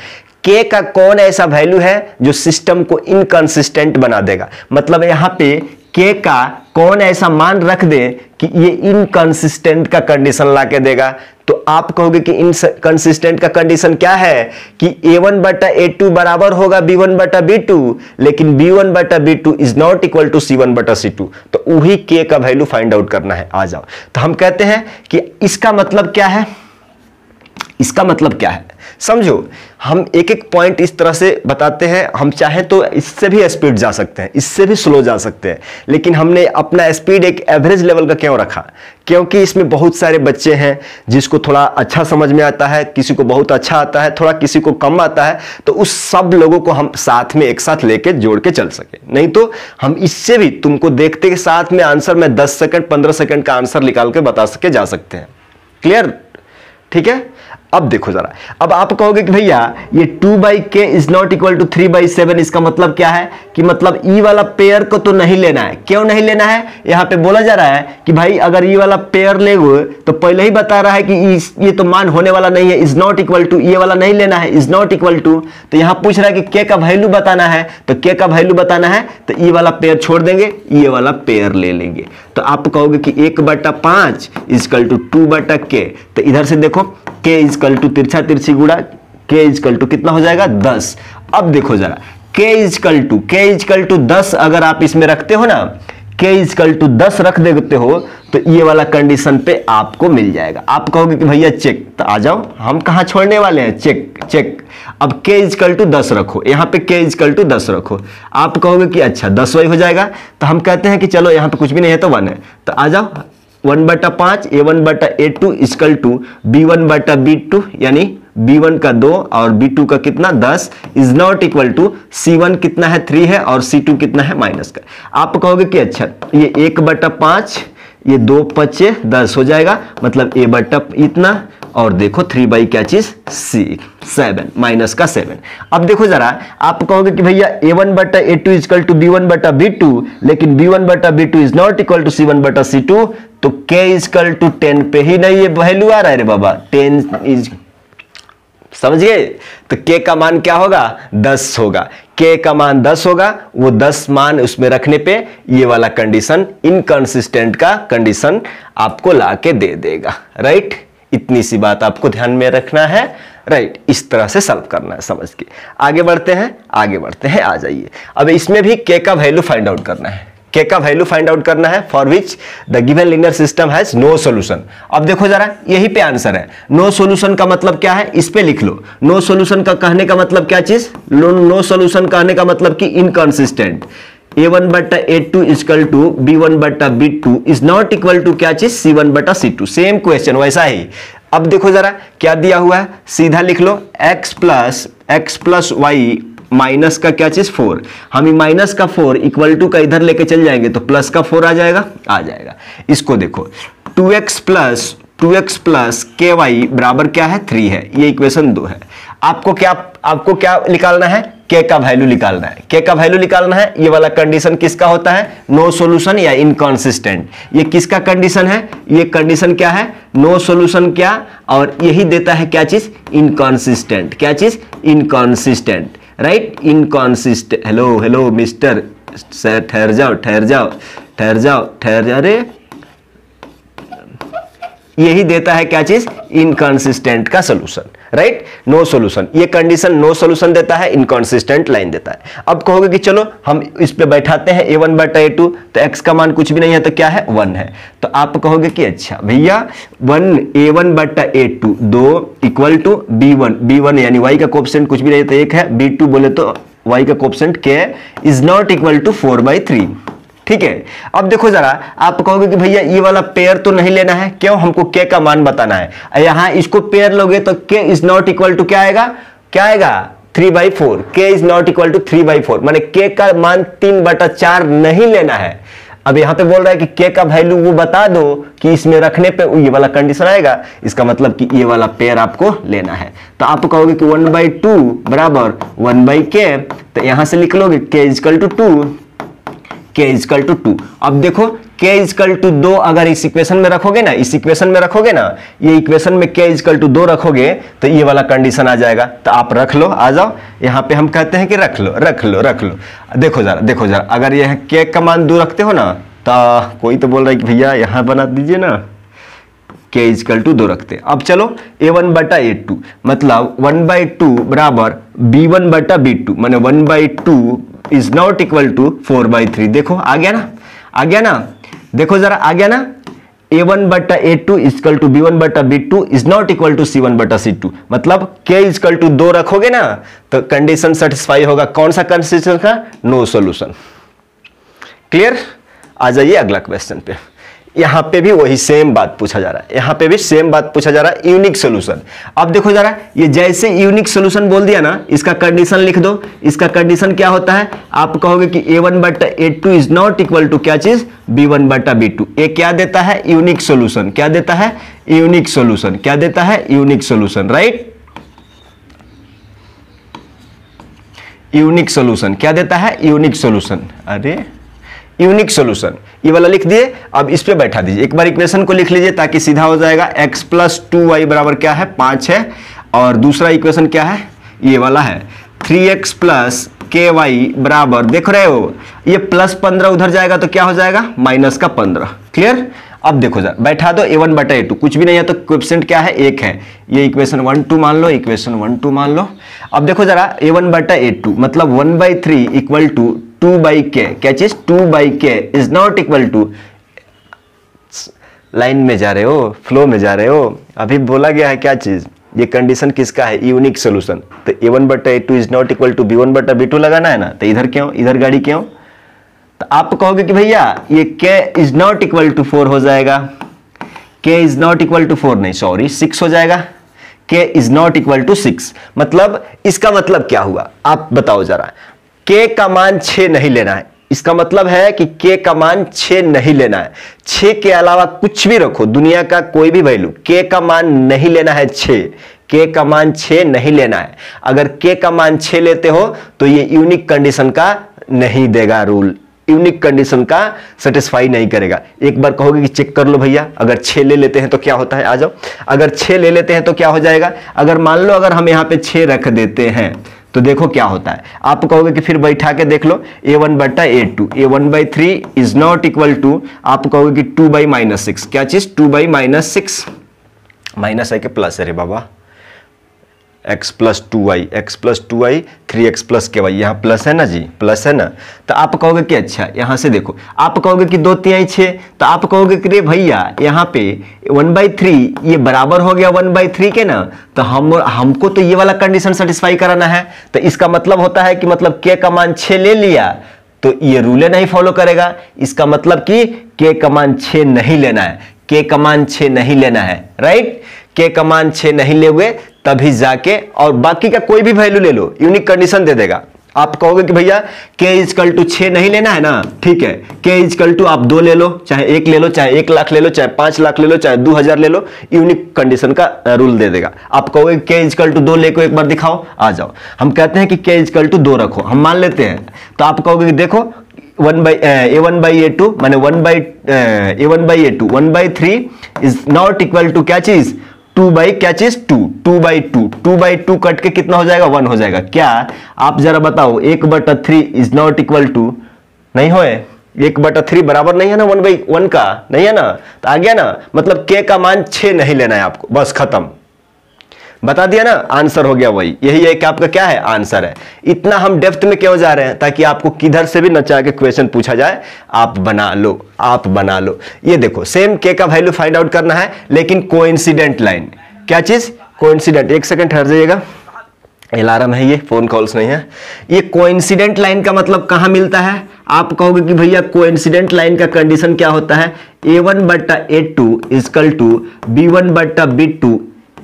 के का कौन ऐसा वैल्यू है जो सिस्टम को इनकंसिस्टेंट बना देगा, मतलब यहां पे के का कौन ऐसा मान रख दे कि ये इनकंसिस्टेंट का कंडीशन लाके देगा। तो आप कहोगे कि इनकंसिस्टेंट का कंडीशन क्या है कि a1/a2 बराबर होगा b1/b2, लेकिन b1/b2 is not equal to c1/c2। तो वही के का वैल्यू फाइंड आउट करना है। आ जाओ, तो हम कहते हैं कि इसका मतलब क्या है, इसका मतलब क्या है, समझो। हम एक एक पॉइंट इस तरह से बताते हैं, हम चाहे तो इससे भी स्पीड जा सकते हैं, इससे भी स्लो जा सकते हैं, लेकिन हमने अपना स्पीड एक एवरेज लेवल का क्यों रखा, क्योंकि इसमें बहुत सारे बच्चे हैं जिसको थोड़ा अच्छा समझ में आता है, किसी को बहुत अच्छा आता है, थोड़ा किसी को कम आता है, तो उस सब लोगों को हम साथ में एक साथ लेके जोड़ के चल सके। नहीं तो हम इससे भी तुमको देखते के साथ में आंसर में 10 सेकंड 15 सेकंड का आंसर निकाल के बता सके जा सकते हैं। क्लियर, ठीक है। अब देखो जरा, अब आप कहोगे कि भैया ये 2/k is not equal to 3/7, इसका मतलब क्या है कि मतलब ई वाला पेयर को तो नहीं लेना है। क्यों नहीं लेना है, यहां पे बोला जा रहा है कि भाई अगर ई वाला पेयर ले तो पहले ही बता रहा है कि ये तो मान होने वाला नहीं है, इज नॉट इक्वल टू, ये वाला नहीं लेना है, इज नॉट इक्वल टू। तो यहां पूछ रहा है कि के का वैल्यू बताना है, तो के का वैल्यू बताना है तो ई वाला पेयर छोड़ देंगे, ये वाला पेयर ले लेंगे। तो आप कहोगे कि 1/5 इक्वल टू 2/k। तो इधर से देखो k इक्वल टू तिरछा तिरछी गुणा k इक्वल टू कितना हो जाएगा, 10। अब देखो जरा, k इक्वल टू 10 अगर आप इसमें रखते हो ना, k इक्वल टू 10 रख देते हो तो ये वाला कंडीशन पे आपको मिल जाएगा। आप कहोगे कि भैया चेक, तो आ जाओ, हम कहां छोड़ने वाले हैं, चेक। अब k इक्वल टू 10 रखो, यहां पे k इक्वल टू 10 रखो। आप कहोगे कि अच्छा 10 वही हो जाएगा, तो हम कहते हैं कि चलो यहां पे कुछ भी नहीं है तो 1 है, तो आ जाओ 1/5 A1/A2 इक्वल टू B1/B2 यानी B1 का 2 और B2 का कितना 10 is not equal to C1 कितना है 3 है और C2 कितना है माइनस का। आप कहोगे कि अच्छा ये 1/5 ये 2 5 10 हो जाएगा, मतलब A बटा इतना और देखो 3 बाई क्या चीज 7 माइनस का 7। अब देखो जरा आप कहोगे कि भैया A1/A2 इक्वल टू B1/B2, लेकिन B1/B2 is not equal to C1/C2, तो K इक्वल टू 10 पे ही नहीं ये वैल्यू आ रहा है रे बाबा, 10 इज, समझ गए? तो K का मान क्या होगा 10 होगा, K का मान 10 होगा, वो 10 मान उसमें रखने पे ये वाला कंडीशन इनकंसिस्टेंट का कंडीशन आपको ला के दे देगा, राइट। इतनी सी बात आपको ध्यान में रखना है, राइट। इस तरह से सॉल्व करना है, समझ के आगे बढ़ते हैं, आ जाइए। अब इसमें भी K का वैल्यू फाइंड आउट करना है, K का वैल्यू फाइंड आउट करना है for which the given linear system has no solution. अब देखो जरा यही पे आंसर है। नो सॉल्यूशन का मतलब क्या है, इस पे लिख लो। नो सॉल्यूशन का कहने का मतलब क्या चीज, नो सॉल्यूशन कहने का मतलब कि inconsistent. A1/A2 equal to B1/B2 is not equal to क्या चीज C1/C2। सेम क्वेश्चन वैसा ही। अब देखो जरा क्या दिया हुआ है, सीधा लिख लो x प्लस y माइनस का क्या चीज 4। हम ये माइनस का 4 इक्वल टू का इधर लेके चल जाएंगे तो प्लस का 4 आ जाएगा। इसको देखो 2x प्लस ky बराबर क्या है 3 है, ये इक्वेशन 2 है। आपको क्या निकालना है, K का वैल्यू निकालना है। K का वैल्यू निकालना है, ये वाला कंडीशन किसका होता है, नो सॉल्यूशन या इनकंसिस्टेंट। ये किसका कंडीशन है, ये कंडीशन क्या है, नो सॉल्यूशन क्या, और यही देता है क्या चीज इनकंसिस्टेंट। क्या चीज inconsistent, right, inconsistent. Hello mister sir, ठहर जाओ, अरे यही देता है क्या चीज इनकंसिस्टेंट का सॉल्यूशन, राइट। नो सॉल्यूशन, ये कंडीशन नो सॉल्यूशन देता है, इनकंसिस्टेंट लाइन देता है। अब कहोगे कि चलो हम इस पे बैठाते हैं A1/A2, तो x का मान कुछ भी नहीं है तो क्या है 1 है। तो आप कहोगे कि अच्छा भैया A1/A2 2 इक्वल टू B1 यानी y का कोएफिशिएंट कुछ भी नहीं तो 1 है, B2 बोले तो y का coefficient K is not equal to 4/3। ठीक है। अब देखो जरा आप कहोगे कि भैया ये वाला पेयर तो नहीं लेना है, क्यों, हमको K का मान बताना है। यहां इसको पेयर लोगे तो K is not equal to क्या आएगा 3/4। K is not equal to 3/4, माने K का मान 3/4 नहीं लेना है। अब यहां पे बोल रहा है कि K का वैल्यू वो बता दो कि इसमें रखने पे ये वाला कंडीशन आएगा, इसका मतलब कि ये वाला पेयर आपको लेना है। तो आप कहोगे कि 1/2 बराबर 1/K, तो यहां से लिख लोगे K equal to 2, K equal to 2। अब देखो K इक्वल टू 2 अगर इस इक्वेशन में रखोगे ना, ये इक्वेशन में K इक्वल टू 2 रखोगे तो ये वाला कंडीशन आ जाएगा। तो आप रख लो, आ जाओ यहाँ पे, हम कहते हैं कि रख लो। देखो जरा अगर यह K का मान 2 रखते हो ना, तो कोई तो बोल रहा है कि भैया यहाँ बना दीजिए ना, K इक्वल टू 2 रखते। अब चलो A1/A2 मतलब 1/2 बराबर B1/B2, माने 1/2 इज नॉट इक्वल टू 4/3। देखो आ गया ना, देखो जरा आ गया ना। A1/A2 equal to B1/B2 is not equal to C1/C2, मतलब K इक्वल टू 2 रखोगे ना तो कंडीशन सेटिस्फाई होगा। कौन सा कंडीशन का, नो सॉल्यूशन। क्लियर। आ जाइए अगला क्वेश्चन पे। यहां पे भी वही सेम बात पूछा जा रहा है, यूनिक सॉल्यूशन। अब देखो जरा ये जैसे यूनिक सॉल्यूशन बोल दिया ना, इसका कंडीशन लिख दो। इसका कंडीशन क्या होता है, आप कहोगे कि A1/A2 is not equal to क्या चीज B1/B2। ये क्या देता है, यूनिक सॉल्यूशन। क्या देता है, unique solution, right. Unique solution क्या देता है, यूनिक सॉल्यूशन। अरे यूनिक सॉल्यूशन ये वाला लिख दिए। अब इस पे बैठा दीजिए, एक बार इक्वेशन को लिख लीजिए ताकि सीधा हो जाएगा। x प्लस 2y बराबर क्या है 5 है, और दूसरा इक्वेशन क्या है, ये वाला है 3x प्लस ky बराबर, देख रहे हो ये +15 उधर जाएगा तो क्या हो जाएगा -15। क्लियर। अब देखो जरा बैठा दो A1/A2, कुछ भी नहीं है तो कोएफिशिएंट क्या है 1 है, ये इक्वेशन 1 2 मान लो, अब देखो जरा A1/A2 मतलब 1/3 इक्वल टू 2/K। क्या चीज 2/K is not equal to, line में जा रहे हो, फ्लो में जा रहे हो, अभी बोला गया है क्या चीज, ये कंडीशन किसका है, यूनिक सॉल्यूशन। तो A1/A2 is not equal to B1/B2 लगाना है ना, तो इधर गाड़ी क्यों। तो आप कहोगे कि भैया ये K is not equal to 4 हो जाएगा, k is not equal to 4 नहीं सॉरी 6 हो जाएगा, k is not equal to 6। मतलब इसका मतलब क्या हुआ आप बताओ जरा, k का मान 6 नहीं लेना है, इसका मतलब है कि k का मान 6 नहीं लेना है। 6 के अलावा कुछ भी रखो, दुनिया का कोई भी वैल्यू, k का मान नहीं लेना है 6, k का मान 6 नहीं लेना है। अगर k का मान 6 लेते हो तो ये यूनिक कंडीशन का नहीं देगा रूल, यूनिक कंडीशन का सेटिस्फाई नहीं करेगा। एक बार कहोगे कि चेक कर लो भैया, अगर 6 ले लेते हैं तो क्या होता है, आ जाओ। अगर 6 ले लेते हैं तो क्या हो जाएगा, अगर मान लो अगर हम यहाँ पे 6 रख देते हैं तो देखो क्या होता है। आप कहोगे कि फिर बैठा के देख लो, a1 बटा a2, a1/3 is not equal to, आप कहोगे कि 2/-6, क्या चीज 2/-6, माइनस है कि प्लस है रे बाबा, x plus 2y, x plus 2y 3x plus के वाई, यहाँ प्लस है ना जी, प्लस है ना। तो आप कहोगे कि अच्छा यहाँ से देखो, आप कहोगे कि 2 3 6, तो आप कहोगे कि रे भैया यहाँ पे 1/3 ये बराबर हो गया 1/3 के ना, तो हमको तो ये वाला कंडीशन सेटिस्फाई कराना है। तो इसका मतलब होता है कि मतलब k का मान 6 ले लिया तो ये रूल नहीं फॉलो करेगा। इसका मतलब कि k का मान 6 नहीं लेना है, k का मान 6 नहीं लेना है, राइट। k का मान 6 नहीं ले तभी जाके, और बाकी का कोई भी वैल्यू ले लो यूनिक कंडीशन दे देगा। आप कहोगे कि भैया k इजकल टू 6 नहीं लेना है ना, ठीक है, k इजकल टू आप 2 ले लो, चाहे 1 ले लो, चाहे 1 लाख ले लो, चाहे 5 लाख ले लो, चाहे 2000 ले लो, यूनिक कंडीशन का रूल दे देगा। आप कहोगे k इजकल टू 2 लेको एक बार दिखाओ, आ जाओ। हम कहते हैं कि k इजकल टू 2 रखो, हम मान लेते हैं। तो आप कहोगे कि देखो a1/a2 माने a1/a2 1/3 is not equal to क्या चीज 2/2 कट के कितना हो जाएगा 1 हो जाएगा। क्या आप जरा बताओ 1/3 इज नॉट इक्वल टू नहीं होए, 1/3 बराबर नहीं है ना 1/1 का, नहीं है ना, तो आ गया ना। मतलब k का मान 6 नहीं लेना है आपको, बस खत्म, बता दिया ना, आंसर हो गया वही। यही है कि आपका क्या है आंसर है। इतना हम डेप्थ में क्यों जा रहे हैं, ताकि आपको किधर से भी नचा के क्वेश्चन पूछा जाए आप बना लो, आप बना लो। ये देखो सेम k का वैल्यू फाइंड आउट करना है, लेकिन कोइंसिडेंट लाइन, क्या चीज कोइंसिडेंट, एक सेकंड ठहर जाइएगा, अलार्म है ये, फोन कॉल्स नहीं है। ये कोइंसिडेंट लाइन का मतलब कहां मिलता है, आप कहोगे कि भैया कोइंसिडेंट लाइन का कंडीशन क्या होता है, a1/a2 equal to b1/b2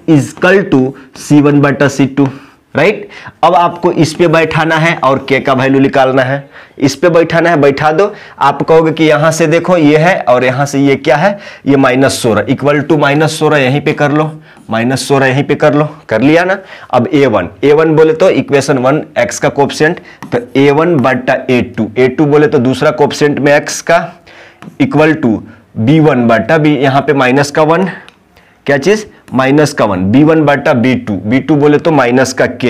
equal to c1/c2, right. अब आपको इस पे बैठाना है और k का वैल्यू निकालना है, इस पे बैठाना है, बैठा दो। आप कहोगे कि यहां से देखो ये है और यहां से ये क्या है, ये -16 इक्वल टू -16 यहीं पे कर लो, -16 यहीं पे कर लो, कर लिया ना। अब a1 बोले तो इक्वेशन 1 x का कोएफिशिएंट, तो a1/a2, a2 बोले तो दूसरा कोएफिशिएंट में x का इक्वल टू b1/b, यहां पे माइनस का 1, क्या चीज माइनस का 1, b1/b2, b2 बोले तो माइनस का k,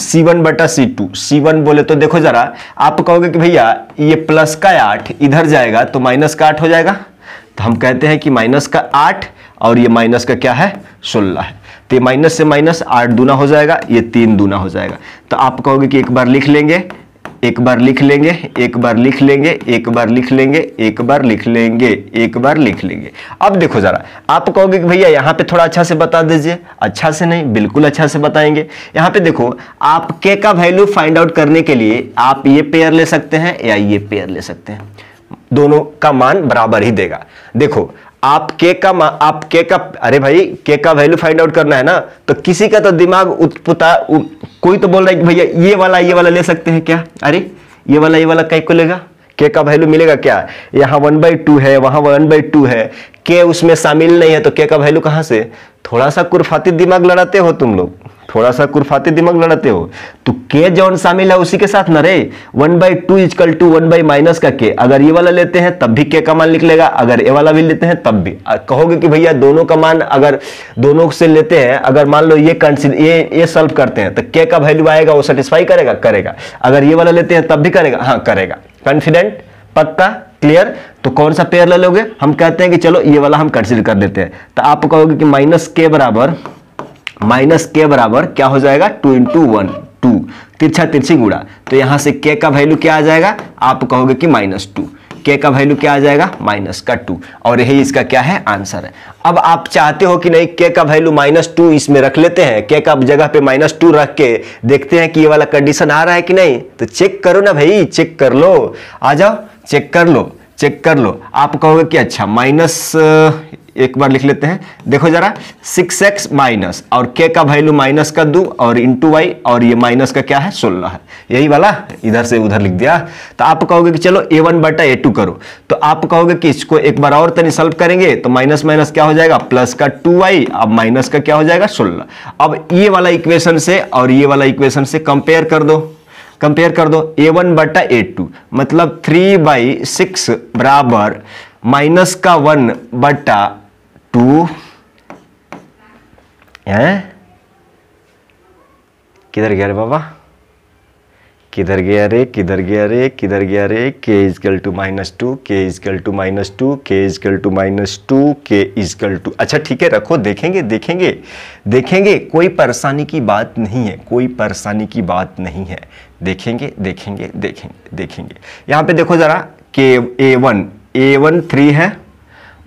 c1/c2, c1 बोले तो देखो जरा, आप कहोगे कि भैया ये प्लस का 8 इधर जाएगा तो माइनस का 8 हो जाएगा, तो हम कहते हैं कि माइनस का 8 और ये माइनस का क्या है 16 है, तो ये माइनस से माइनस 8 दूना हो जाएगा, ये 3 दूना हो जाएगा। तो आप कहोगे कि एक बार लिख लेंगे, एक बार लिख लेंगे, एक बार लिख लेंगे, एक बार लिख लेंगे, एक बार लिख लेंगे, एक बार लिख लेंगे। अब देखो जरा, आप कहोगे कि भैया यहाँ पे थोड़ा अच्छा से बता दीजिए, अच्छा से नहीं बिल्कुल अच्छा से बताएंगे। यहाँ पे देखो आप k का वैल्यू फाइंड आउट करने के लिए आप ये पेयर ले सकते हैं या ये पेयर ले सकते हैं, दोनों का मान बराबर ही देगा। देखो आप k का अरे भाई k का वैल्यू फाइंड आउट करना है ना, तो किसी का तो दिमाग कोई तो बोल रहा है कि भैया ये वाला ले सकते हैं क्या, अरे ये वाला कई को लेगा, k का वैल्यू मिलेगा क्या, यहाँ 1/2 है, वहां 1/2 है, k उसमें शामिल नहीं है, तो k का वैल्यू कहां से, थोड़ा सा कुरफाती दिमाग लड़ाते हो तुम लोग, थोड़ा सा कुरफाती दिमाग लड़ाते हो, तो k जौन शामिल है उसी के साथ न रे, 1/2 इक्वल टू 1/- का k, अगर ये वाला लेते हैं तब भी k का मान निकलेगा, अगर ये वाला भी लेते हैं तब भी। कहोगे कि भैया दोनों का मान अगर दोनों से लेते हैं, अगर मान लो ये सॉल्व करते हैं तो k का वैल्यू आएगा, वो सेटिस्फाई करेगा, करेगा। अगर ये वाला लेते हैं तब भी करेगा, हाँ करेगा। कॉन्फिडेंट, पक्का, क्लियर। तो कौन सा पेयर ले लोगे, हम कहते हैं कि चलो ये वाला हम कंसीडर कर लेते हैं। तो आप कहोगे कि माइनस के बराबर क्या हो जाएगा 2 × 1 2, तिरछा तिरछी गुणा, तो यहां से k का वैल्यू क्या आ जाएगा, आप कहोगे कि -2, k का वैल्यू क्या आ जाएगा -2, और यही इसका क्या है आंसर है। अब आप चाहते हो कि नहीं k का वैल्यू -2 इसमें रख लेते हैं, k का जगह पे -2 रख के देखते हैं कि ये वाला कंडीशन आ रहा है कि नहीं, तो चेक करो ना भाई, चेक कर लो, आ जाओ चेक कर लो, चेक कर लो। आप कहोगे कि अच्छा एक बार लिख लेते हैं, देखो जरा 6x माइनस और k का वैल्यू माइनस का 2 और इंटू वाई, और ये माइनस का क्या है 16 है, यही वाला इधर से उधर लिख दिया। तो आप कहोगे कि चलो a1 बटा a2 करो, तो आप कहोगे कि इसको एक बार और तनी सॉल्व करेंगे तो माइनस माइनस क्या हो जाएगा प्लस का 2y, अब माइनस का क्या हो जाएगा 16। अब ये वाला इक्वेशन से और ये वाला इक्वेशन से कंपेयर कर दो, कंपेयर कर दो, a1 बटा a2 मतलब 3/6 बराबर माइनस का 1 बटा 2 है। किधर गया रे बाबा, किधर गया रे, किधर गया रे, किधर गया रे, k equal to -2, k equal to -2, k equal to -2, k equal to, अच्छा ठीक है रखो, देखेंगे देखेंगे देखेंगे, कोई परेशानी की बात नहीं है, कोई परेशानी की बात नहीं है, देखेंगे देखेंगे देखेंगे देखेंगे। यहाँ पे देखो जरा कि a1 3 है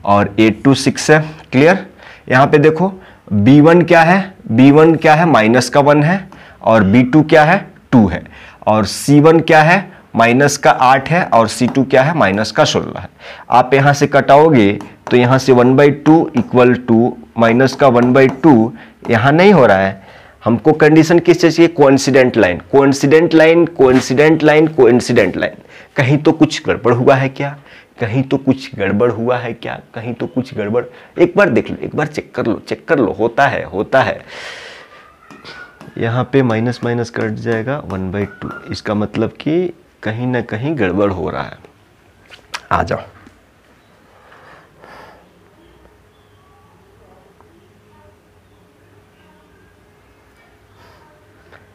और a2 6 है, क्लियर। यहाँ पे देखो b1 क्या है, b1 क्या है माइनस का 1 है, और b2 क्या है 2 है, और c1 क्या है माइनस का 8 है, और c2 क्या है माइनस का 16 है। आप यहाँ से कटाओगे तो यहाँ से 1/2 इक्वल टू माइनस का 1/2, यहाँ नहीं हो रहा है। हमको कंडीशन किस चीज की, coincident line, coincident line, coincident line, coincident line. कहीं तो कुछ गड़बड़ हुआ है क्या, कहीं तो कुछ गड़बड़ हुआ है क्या, कहीं तो कुछ गड़बड़, एक बार देख लो, एक बार चेक कर लो, चेक कर लो, होता है होता है। यहाँ पे माइनस माइनस कट जाएगा 1/2, इसका मतलब कि कहीं ना कहीं गड़बड़ हो रहा है। आ जाओ,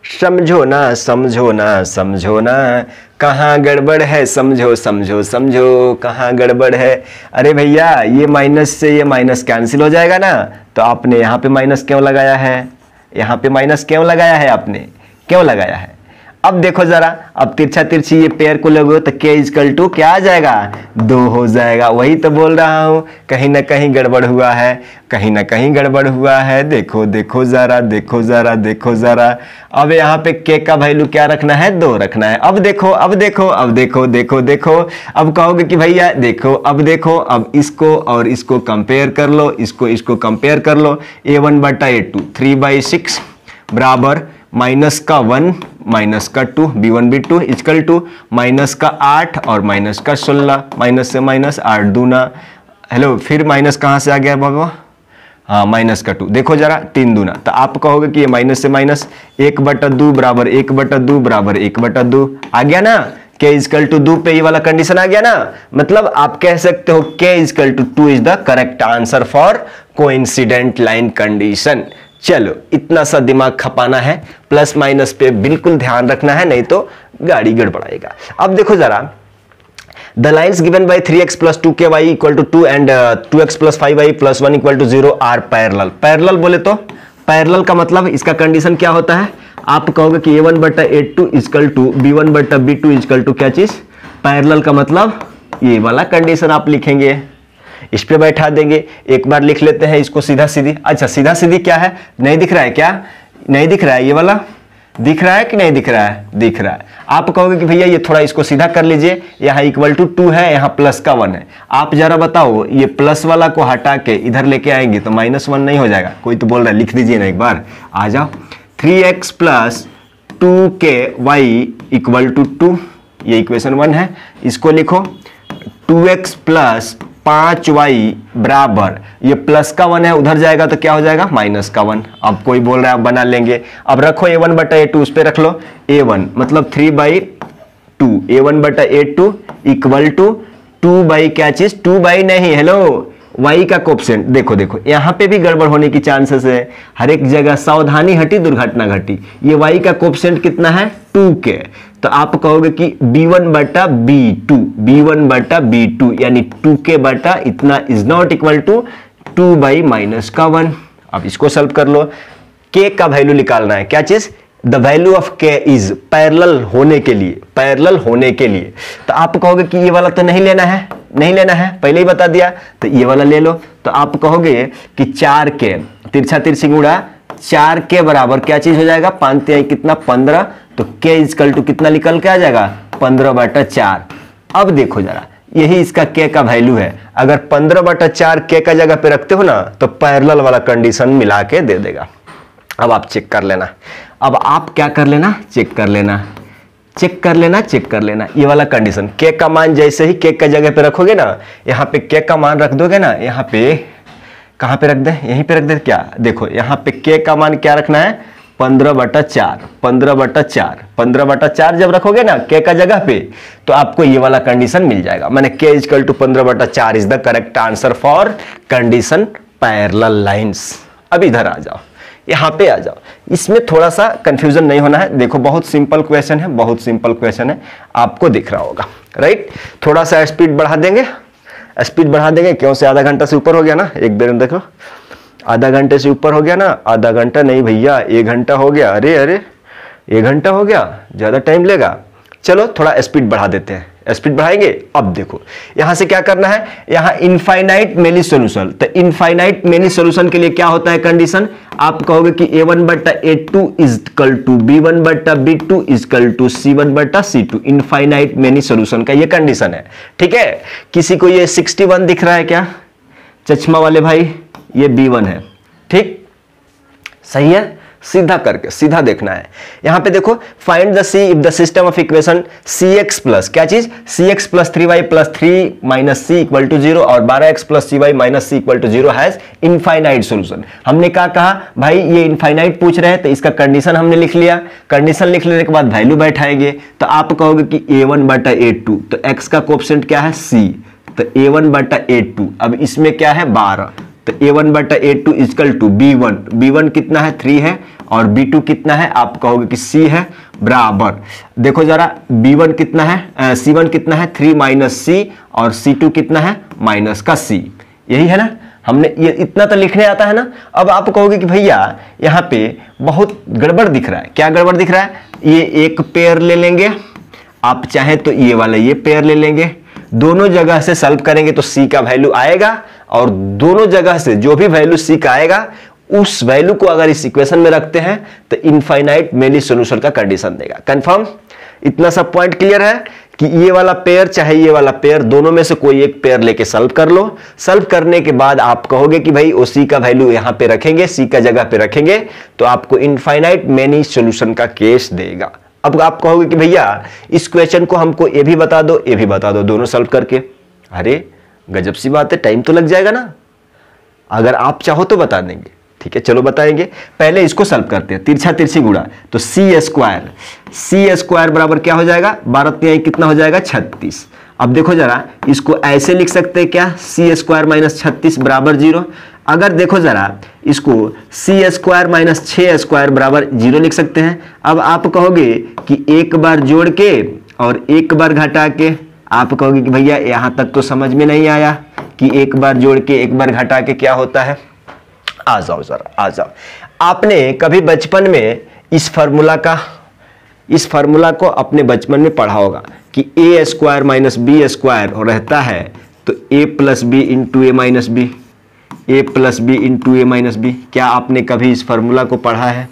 समझो ना समझो ना समझो ना, कहाँ गड़बड़ है समझो समझो समझो, कहाँ गड़बड़ है। अरे भैया ये माइनस से ये माइनस कैंसिल हो जाएगा ना, तो आपने यहाँ पे माइनस क्यों लगाया है, यहाँ पे माइनस क्यों लगाया है, आपने क्यों लगाया है। अब देखो जरा, अब तिरछा तिरछी ये पेयर को लगो तो k इजकल टू क्या आ जाएगा 2 हो जाएगा। वही तो बोल रहा हूँ, कहीं ना कहीं गड़बड़ हुआ है, कहीं ना कहीं गड़बड़ हुआ है। देखो देखो जरा, देखो जरा, देखो जरा। अब यहाँ पे k का वैल्यू क्या रखना है 2 रखना है। अब देखो अब देखो अब देखो देखो देखो, अब कहोगे कि भैया देखो, अब देखो, अब इसको और इसको कंपेयर कर लो, इसको कंपेयर कर लो। a1 बटा a2 3/6 बराबर माइनस का 1 माइनस का 2 b1 b2 is equal to minus का 8 और माइनस का 16, माइनस से माइनस 8 दूना, हेलो फिर माइनस कहाँ से आ गया बाबा, हाँ माइनस का 2, देखो जरा 3 दूना। तो आप कहोगे कि ये माइनस से माइनस 1/2 बराबर 1/2 बराबर 1/2 आ गया ना, k इजकल टू 2 पे ये वाला कंडीशन आ गया ना। मतलब आप कह सकते हो k equal to 2 is the correct answer for coincident line condition. चलो इतना सा दिमाग खपाना है, प्लस माइनस पे बिल्कुल ध्यान रखना है, नहीं तो गाड़ी गड़बड़ाएगा। अब देखो जरा, the lines given by 3x + 2ky equal to 2 and 2x + 5y + 1 equal to 0 are parallel. Parallel बोले तो पैरेलल का मतलब इसका कंडीशन क्या होता है, आप कहोगे कि a1 बटा a2 इजकल टू b1 बटा b2 इजकल टू क्या चीज पैरेलल का मतलब ये वाला कंडीशन आप लिखेंगे, इस पे बैठा देंगे। एक बार लिख लेते हैं इसको सीधा सीधी। अच्छा सीधा सीधी क्या है, नहीं दिख रहा है क्या, नहीं दिख रहा है, ये वाला दिख रहा है कि नहीं दिख रहा है, दिख रहा है। आप कहोगे कि भैया ये थोड़ा इसको सीधा कर लीजिए, यहाँ इक्वल टू 2 है, यहाँ प्लस का 1 है। आप जरा बताओ ये प्लस वाला को हटा के इधर लेके आएंगे तो -1 नहीं हो जाएगा, कोई तो बोल रहा है, लिख दीजिए ना एक बार, आ जाओ। 3x + 2ky इक्वल टू 2, ये इक्वेशन 1 है, इसको लिखो। 2x + 5y बराबर, ये प्लस का 1 है, उधर जाएगा तो क्या हो जाएगा माइनस का 1। अब कोई बोल रहा है बना लेंगे, अब रखो a1 बटा a2, उस पे रख लो a1 मतलब 3/2, a1 बटा a2 इक्वल टू 2 क्या चीज 2 नहीं, हेलो y का कोफिशिएंट। देखो देखो यहाँ पे भी गड़बड़ होने की चांसेस है, हर एक जगह सावधानी हटी दुर्घटना घटी। ये y का कोफिशिएंट कितना है 2k, तो आप कहोगे कि b1 बटा b2, b1 बटा b2 यानी 2k बटा इतना इज नॉट इक्वल टू 2/-1। अब इसको सॉल्व कर लो, k का वैल्यू निकालना है, क्या चीज the value of k is parallel होने के लिए, पैरेलल होने के लिए। तो आप कहोगे कि ये वाला तो नहीं लेना है, नहीं लेना है, पहले ही बता दिया, तो ये वाला ले लो। तो आप कहोगे कि 4k तिरछा तिरछी गुणा 4k बराबर क्या चीज हो जाएगा 5 कितना 15, तो k इजकल टू कितना निकल के आ जाएगा 15/4। अब देखो जरा यही इसका के का वैल्यू है। अगर 15/4 के का जगह पे रखते हो ना तो पैरेलल वाला कंडीशन मिला के दे देगा। अब आप चेक कर लेना, अब आप क्या कर लेना, चेक कर लेना, चेक कर लेना, चेक कर लेना। ये वाला कंडीशन के का मान जैसे ही के का जगह पे रखोगे ना, यहाँ पे के का मान रख दोगे ना, यहाँ पे कहाँ पे रख दे, यहीं पे रख दे। क्या देखो यहाँ पे के का मान क्या रखना है, 15/4, 15/4, 15/4 जब रखोगे ना के का जगह पे तो आपको ये वाला कंडीशन मिल जाएगा। माने K equal to 15/4 is the correct answer for condition parallel lines. अब इधर आ जाओ, यहाँ पे आ जाओ, इसमें थोड़ा सा कंफ्यूजन नहीं होना है। देखो बहुत सिंपल क्वेश्चन है, बहुत सिंपल क्वेश्चन है, आपको दिख रहा होगा राइट। थोड़ा सा स्पीड बढ़ा देंगे, स्पीड बढ़ा देंगे, क्यों से आधा घंटा से ऊपर हो गया ना, एक बार देखो आधा घंटे से ऊपर हो गया ना, आधा घंटा नहीं भैया 1 घंटा हो गया। अरे अरे 1 घंटा हो गया, ज्यादा टाइम लेगा। चलो थोड़ा स्पीड बढ़ा देते हैं, स्पीड बढ़ाएंगे। अब देखो यहां से क्या करना है, यहां इनफाइनाइट मेनी सॉल्यूशन, तो इनफाइनाइट मेनी सॉल्यूशन के लिए क्या होता है कंडीशन, आप कहोगे कि a1/a2 is equal to b1/b2 is equal to c1/c2। Infinite many solution का ये कंडीशन है, ठीक है। किसी को ये 61 दिख रहा है क्या, चश्मा वाले भाई, ये b1 है, ठीक सही है। सीधा करके सीधा देखना है। यहां पे देखो find the C if the system of equation cx plus क्या चीज, cx plus 3y plus 3 minus c equal to 0 और 12x plus cy minus c equal to 0 has infinite solution. हमने क्या कहा भाई, ये इनफाइनाइट पूछ रहे हैं तो इसका कंडीशन हमने लिख लिया। कंडीशन लिख लेने के बाद वैल्यू बैठाएंगे, तो आप कहोगे कि a1/a2, तो x का कोएफिशिएंट क्या है c, तो a1/a2। अब इसमें क्या है 12, तो a1/a2 equal to b1, b1 कितना है 3 है और b2 कितना है, आप कहोगे कि c है, बराबर देखो जरा b1 कितना है, c1 कितना है 3 माइनस c और c2 कितना है माइनस का c। यही है ना, हमने ये इतना तो लिखने आता है ना। अब आप कहोगे कि भैया यहाँ पे बहुत गड़बड़ दिख रहा है। क्या गड़बड़ दिख रहा है, ये एक पेयर ले लेंगे, आप चाहे तो ये वाला ये पेयर ले लेंगे, दोनों जगह से सॉल्व करेंगे तो c का वैल्यू आएगा और दोनों जगह से जो भी वैल्यू c का आएगा उस वैल्यू को अगर इस इक्वेशन में रखते हैं तो इनफाइनाइट मेनी सॉल्यूशन का कंडीशन देगा। कंफर्म, इतना सब पॉइंट क्लियर है कि ये वाला पेयर चाहे ये वाला पेयर, दोनों में से कोई एक पेयर लेके सॉल्व कर लो। सॉल्व करने के बाद आप कहोगे कि भाई ओ c का वैल्यू यहां पे रखेंगे, c का जगह पे रखेंगे तो आपको इनफाइनाइट मेनी सॉल्यूशन का केस देगा। अब आप कहोगे कि भैया इस क्वेश्चन को हमको ये भी बता दो, ये भी बता दो, दोनों सॉल्व करके। अरे गजब सी बात है, टाइम तो लग जाएगा ना, अगर आप चाहो तो बता देंगे, ठीक है चलो बताएंगे। पहले इसको सॉल्व करते हैं, तिरछा तिरछी गुणा, तो c स्क्वायर बराबर क्या हो जाएगा, 12 कितना हो जाएगा 36। अब देखो जरा इसको ऐसे लिख सकते हैं क्या, c स्क्वायर माइनस 36 बराबर 0। अगर देखो जरा इसको c स्क्वायर माइनस 6 स्क्वायर बराबर 0 लिख सकते हैं। अब आप कहोगे कि एक बार जोड़ के और एक बार घटा के, आप कहोगे कि भैया यहां तक तो समझ में नहीं आया कि एक बार जोड़ के एक बार घटा के क्या होता है। आ जाओ जरा आ जाओ, आपने कभी बचपन में इस फार्मूला को अपने बचपन में पढ़ा होगा कि a square minus B square रहता है तो a plus B into A minus B, a plus B into A minus B. क्या आपने कभी इस फार्मूला को पढ़ा है,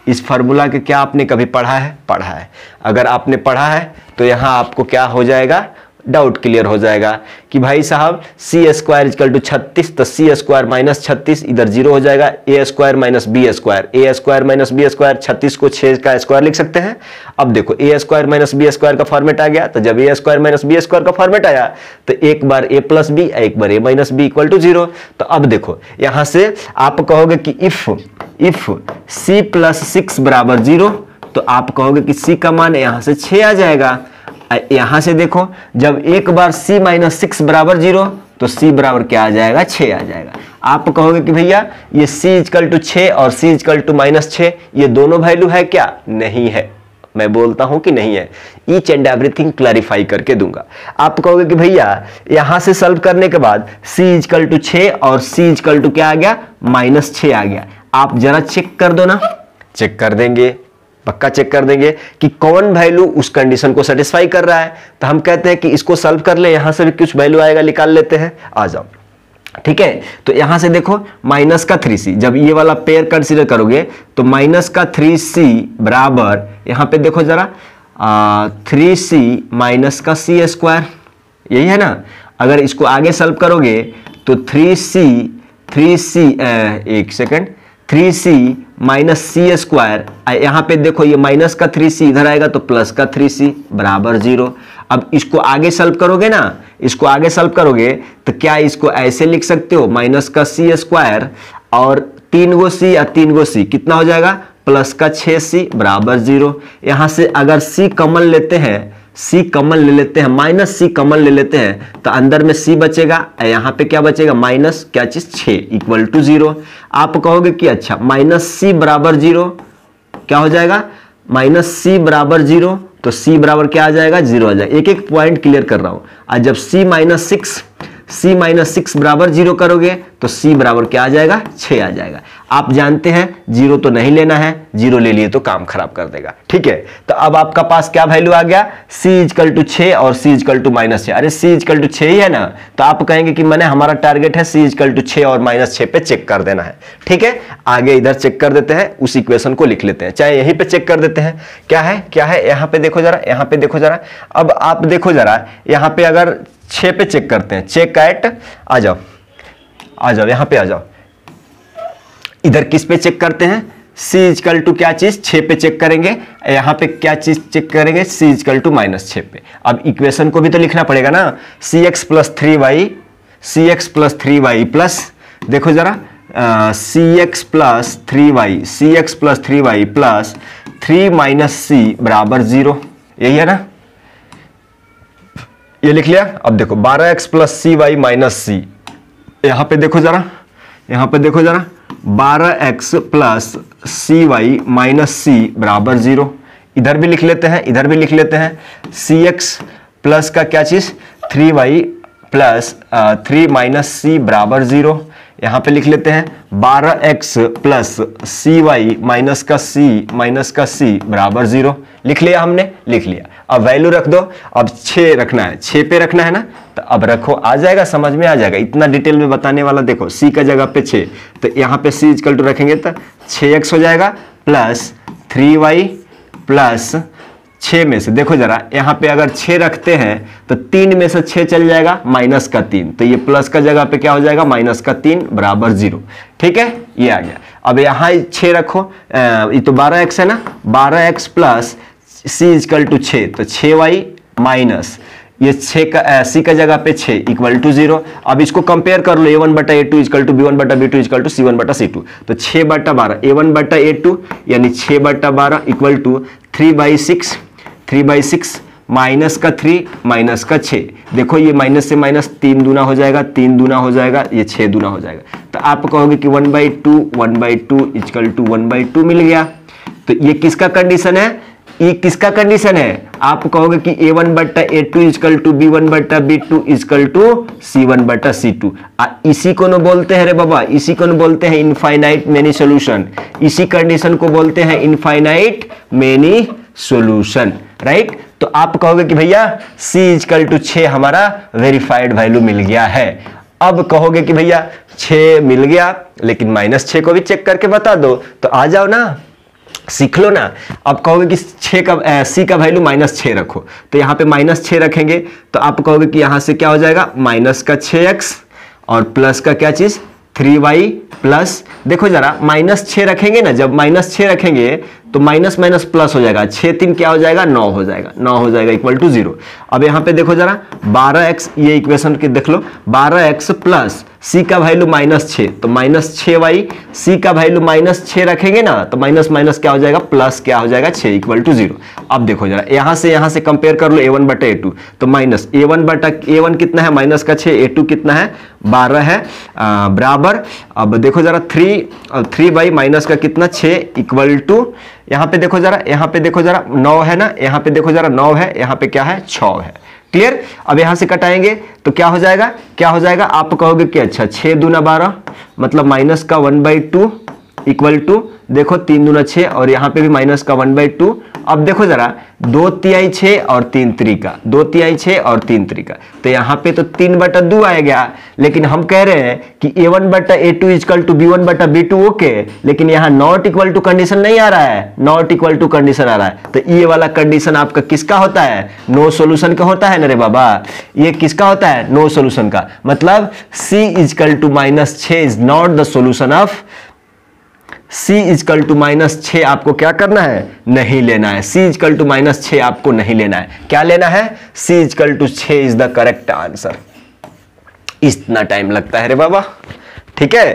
इस फार्मूला के क्या आपने कभी पढ़ा है, पढ़ा है। अगर आपने पढ़ा है तो यहां आपको क्या हो जाएगा, डाउट क्लियर हो जाएगा कि भाई साहब c स्क्वायर इक्वल टू 36, तो c स्क्वायर माइनस 36 इधर 0 हो जाएगा, a square minus B square, a square minus B square, 36 को 6 का स्क्वायर लिख सकते हैं। अब देखो a square minus B square का फॉर्मेट आ गया, तो जब a square minus B square का फॉर्मेट आया तो एक बार a प्लस बी एक बार a minus B equal to 0। तो अब देखो यहां से आप कहोगे कि इफ c प्लस 6 बराबर 0, तो आप कहोगे कि c का मान यहां से 6 आ जाएगा। यहां से देखो जब एक बार c माइनस 6 बराबर 0 तो c बराबर क्या आ जाएगा, 6 आ जाएगा। आप कहोगे कि भैया ये c इक्वल टू 6 और c इक्वल टू माइनस 6 ये दोनों वैल्यू है क्या, नहीं है। मैं बोलता हूं कि नहीं है, ईच एंड एवरीथिंग क्लैरिफाई करके दूंगा। आप कहोगे कि भैया यहां से सॉल्व करने के बाद c इक्वल टू 6 और c इक्वल टू क्या आ गया, माइनस 6 आ गया। आप जरा चेक कर दो ना, चेक कर देंगे, पक्का चेक कर देंगे कि कौन वैल्यू उस कंडीशन को सेटिस्फाई कर रहा है। तो हम कहते हैं कि इसको सॉल्व कर ले, यहां से भी कुछ वैल्यू आएगा, निकाल लेते हैं। आ जाओ, ठीक है। तो यहां से देखो माइनस का 3c, जब ये वाला पेयर कंसीडर करोगे तो माइनस का 3c बराबर, यहां पे देखो जरा 3c माइनस का c स्क्वायर, यही है ना। अगर इसको आगे सॉल्व करोगे तो 3c माइनस सी स्क्वायर, यहां पे देखो ये माइनस का 3c इधर आएगा तो प्लस का 3c बराबर 0। अब इसको आगे सॉल्व करोगे ना, इसको आगे सॉल्व करोगे तो क्या इसको ऐसे लिख सकते हो, माइनस का सी स्क्वायर और 3 गो सी या 3 गो सी कितना हो जाएगा, प्लस का 6c बराबर 0। यहां से अगर c कॉमन लेते हैं, c कॉमन ले लेते हैं, माइनस c कॉमन ले लेते हैं तो अंदर में c बचेगा, यहाँ पे क्या बचेगा, माइनस क्या चीज 6 इक्वल टू 0। आप कहोगे कि अच्छा माइनस c बराबर 0 क्या हो जाएगा, माइनस c बराबर 0, तो c बराबर क्या आ जाएगा, 0 आ जाएगा। एक एक पॉइंट क्लियर कर रहा हूं। आज जब c माइनस 6 बराबर 0 करोगे तो c बराबर क्या आ जाएगा, 6 आ जाएगा। आप जानते हैं 0 तो नहीं लेना है, 0 ले लिए तो काम खराब कर देगा। ठीक है, तो अब आपका पास क्या वैल्यू आ गया, c इक्वल टू 6 और c इक्वल टू -6। अरे c इक्वल टू 6 ही है ना, तो आप कहेंगे कि मैंने हमारा टारगेट है c इक्वल टू 6 और -6 पे चेक कर देना है। ठीक है, आगे इधर चेक कर देते हैं, उस इक्वेशन को लिख लेते हैं, चाहे यहीं पे चेक कर देते हैं। क्या है यहाँ पे देखो जरा, यहाँ पे देखो जरा। अब आप देखो जरा, यहाँ पे अगर 6 पे चेक करते हैं, चेक एट, आ जाओ यहाँ पे आ जाओ। इधर किस पे चेक करते हैं, c इक्वल टू क्या चीज 6 पे चेक करेंगे, यहाँ पे क्या चीज चेक करेंगे, c इक्वल टू -6 पे। अब इक्वेशन को भी तो लिखना पड़ेगा ना, cx प्लस 3y प्लस, देखो जरा cx plus 3y plus 3 minus c बराबर 0, यही है ना, ये लिख लिया। अब देखो 12x plus cy minus c, यहाँ पे देखो जरा 12x plus cy minus c बराबर 0। इधर भी लिख लेते हैं, cx प्लस का क्या चीज 3y प्लस 3 माइनस c बराबर 0। यहाँ पे लिख लेते हैं 12x प्लस cy माइनस का c बराबर 0। लिख लिया हमने, लिख लिया। अब वैल्यू रख दो, अब 6 रखना है, 6 पे रखना है ना, तो अब रखो, आ जाएगा, समझ में आ जाएगा। इतना डिटेल में बताने वाला, देखो c का जगह पे 6, तो यहाँ पे c इक्वल टू रखेंगे तो 6x हो जाएगा प्लस 3y प्लस 6 में से देखो जरा, यहाँ पे अगर 6 रखते हैं तो 3 में से 6 चल जाएगा, माइनस का 3, तो ये प्लस का जगह पे क्या हो जाएगा, माइनस का 3 बराबर 0। ठीक है, ये आ गया। अब यहाँ 6 रखो, ये तो 12x है ना, 12x plus c equal to 6, तो 6y माइनस ये 6 का c का जगह पे 6 इक्वल टू 0। अब इसको कंपेयर कर लो, a1 बटा a2 इक्वल टू b1 बटा b2 इक्वल टू c1 बटा c2, तो 6 बटा 12 a1 बटा a2 यानी 6 बटा 12 इक्वल टू 3/6 माइनस का 3 माइनस का 6। देखो ये माइनस से माइनस 3 दूना हो जाएगा, 3 दूना हो जाएगा, ये 6 दूना हो जाएगा। तो आप कहोगे कि 1/2 इक्वल टू 1/2 मिल गया। तो ये किसका कंडीशन है, ये किसका कंडीशन है, आप कहोगे कि a1 बटा a2 इक्वल टू b1 बटा b2 इक्वल टू c1 बटा c2। इसी को न बोलते हैं रे बाबा, इसी को न बोलते हैं इनफाइनाइट मेनी सॉल्यूशन, इसी कंडीशन को बोलते हैं इनफाइनाइट मेनी सॉल्यूशन, राइट। तो आप कहोगे कि भैया c इक्वल टू 6 हमारा वेरीफाइड वैल्यू मिल गया है। अब कहोगे कि भैया 6 मिल गया, लेकिन -6 को भी चेक करके बता दो, तो आ जाओ ना, सीख लो ना। अब कहोगे कि c का वैल्यू -6 रखो, तो यहाँ पे -6 रखेंगे, तो आप कहोगे कि यहाँ से क्या हो जाएगा, माइनस का 6x और प्लस का क्या चीज 3y प्लस, देखो जरा -6 रखेंगे ना, जब -6 रखेंगे तो माइनस माइनस प्लस हो जाएगा, 6 3 क्या हो जाएगा, 9 हो जाएगा इक्वल टू 0। अब यहाँ पे देखो जरा 12x, ये इक्वेशन के देख लो, 12x प्लस c का वैल्यू -6, तो -6y, c का वैल्यू -6 रखेंगे ना, तो माइनस माइनस क्या हो जाएगा, प्लस क्या हो जाएगा 6 इक्वल टू 0। अब देखो जरा यहाँ से कंपेयर कर लो a1 बटा a2, तो माइनस a1 कितना है, माइनस का 6, a2 कितना है 12 है, बराबर। अब देखो जरा 3 बाई माइनस का कितना 6 इक्वल टू, यहाँ पे देखो जरा 9 है ना, यहाँ पे देखो जरा 9 है, यहाँ पे क्या है 6 है। क्लियर। अब यहां से कटाएंगे तो क्या हो जाएगा, आप कहोगे कि अच्छा 6 दूना 12 मतलब माइनस का 1/2 इक्वल टू देखो 3 दूना 6 और यहाँ पे भी माइनस का 1/2। अब देखो जरा 2 तिहाई 6 और 3 त्रिका, 2 तिहाई 6 और 3 त्रिका, तो यहाँ पे तो 3/2 आ गया। लेकिन हम कह रहे हैं कि a1/a2 equal to b1/b2 okay, लेकिन यहाँ नॉट इक्वल टू कंडीशन नहीं आ रहा है, नॉट इक्वल टू कंडीशन आ रहा है। तो ये वाला कंडीशन आपका किसका होता है? नो सॉल्यूशन का होता है ना रे बाबा। ये किसका होता है? नो सॉल्यूशन का। मतलब c equal to -6 is not the solution of, c equal to -6 आपको क्या करना है? नहीं लेना है। c इक्वल टू -6 आपको नहीं लेना है। क्या लेना है? c equal to 6 is the correct answer. इतना टाइम लगता है रे बाबा, ठीक है।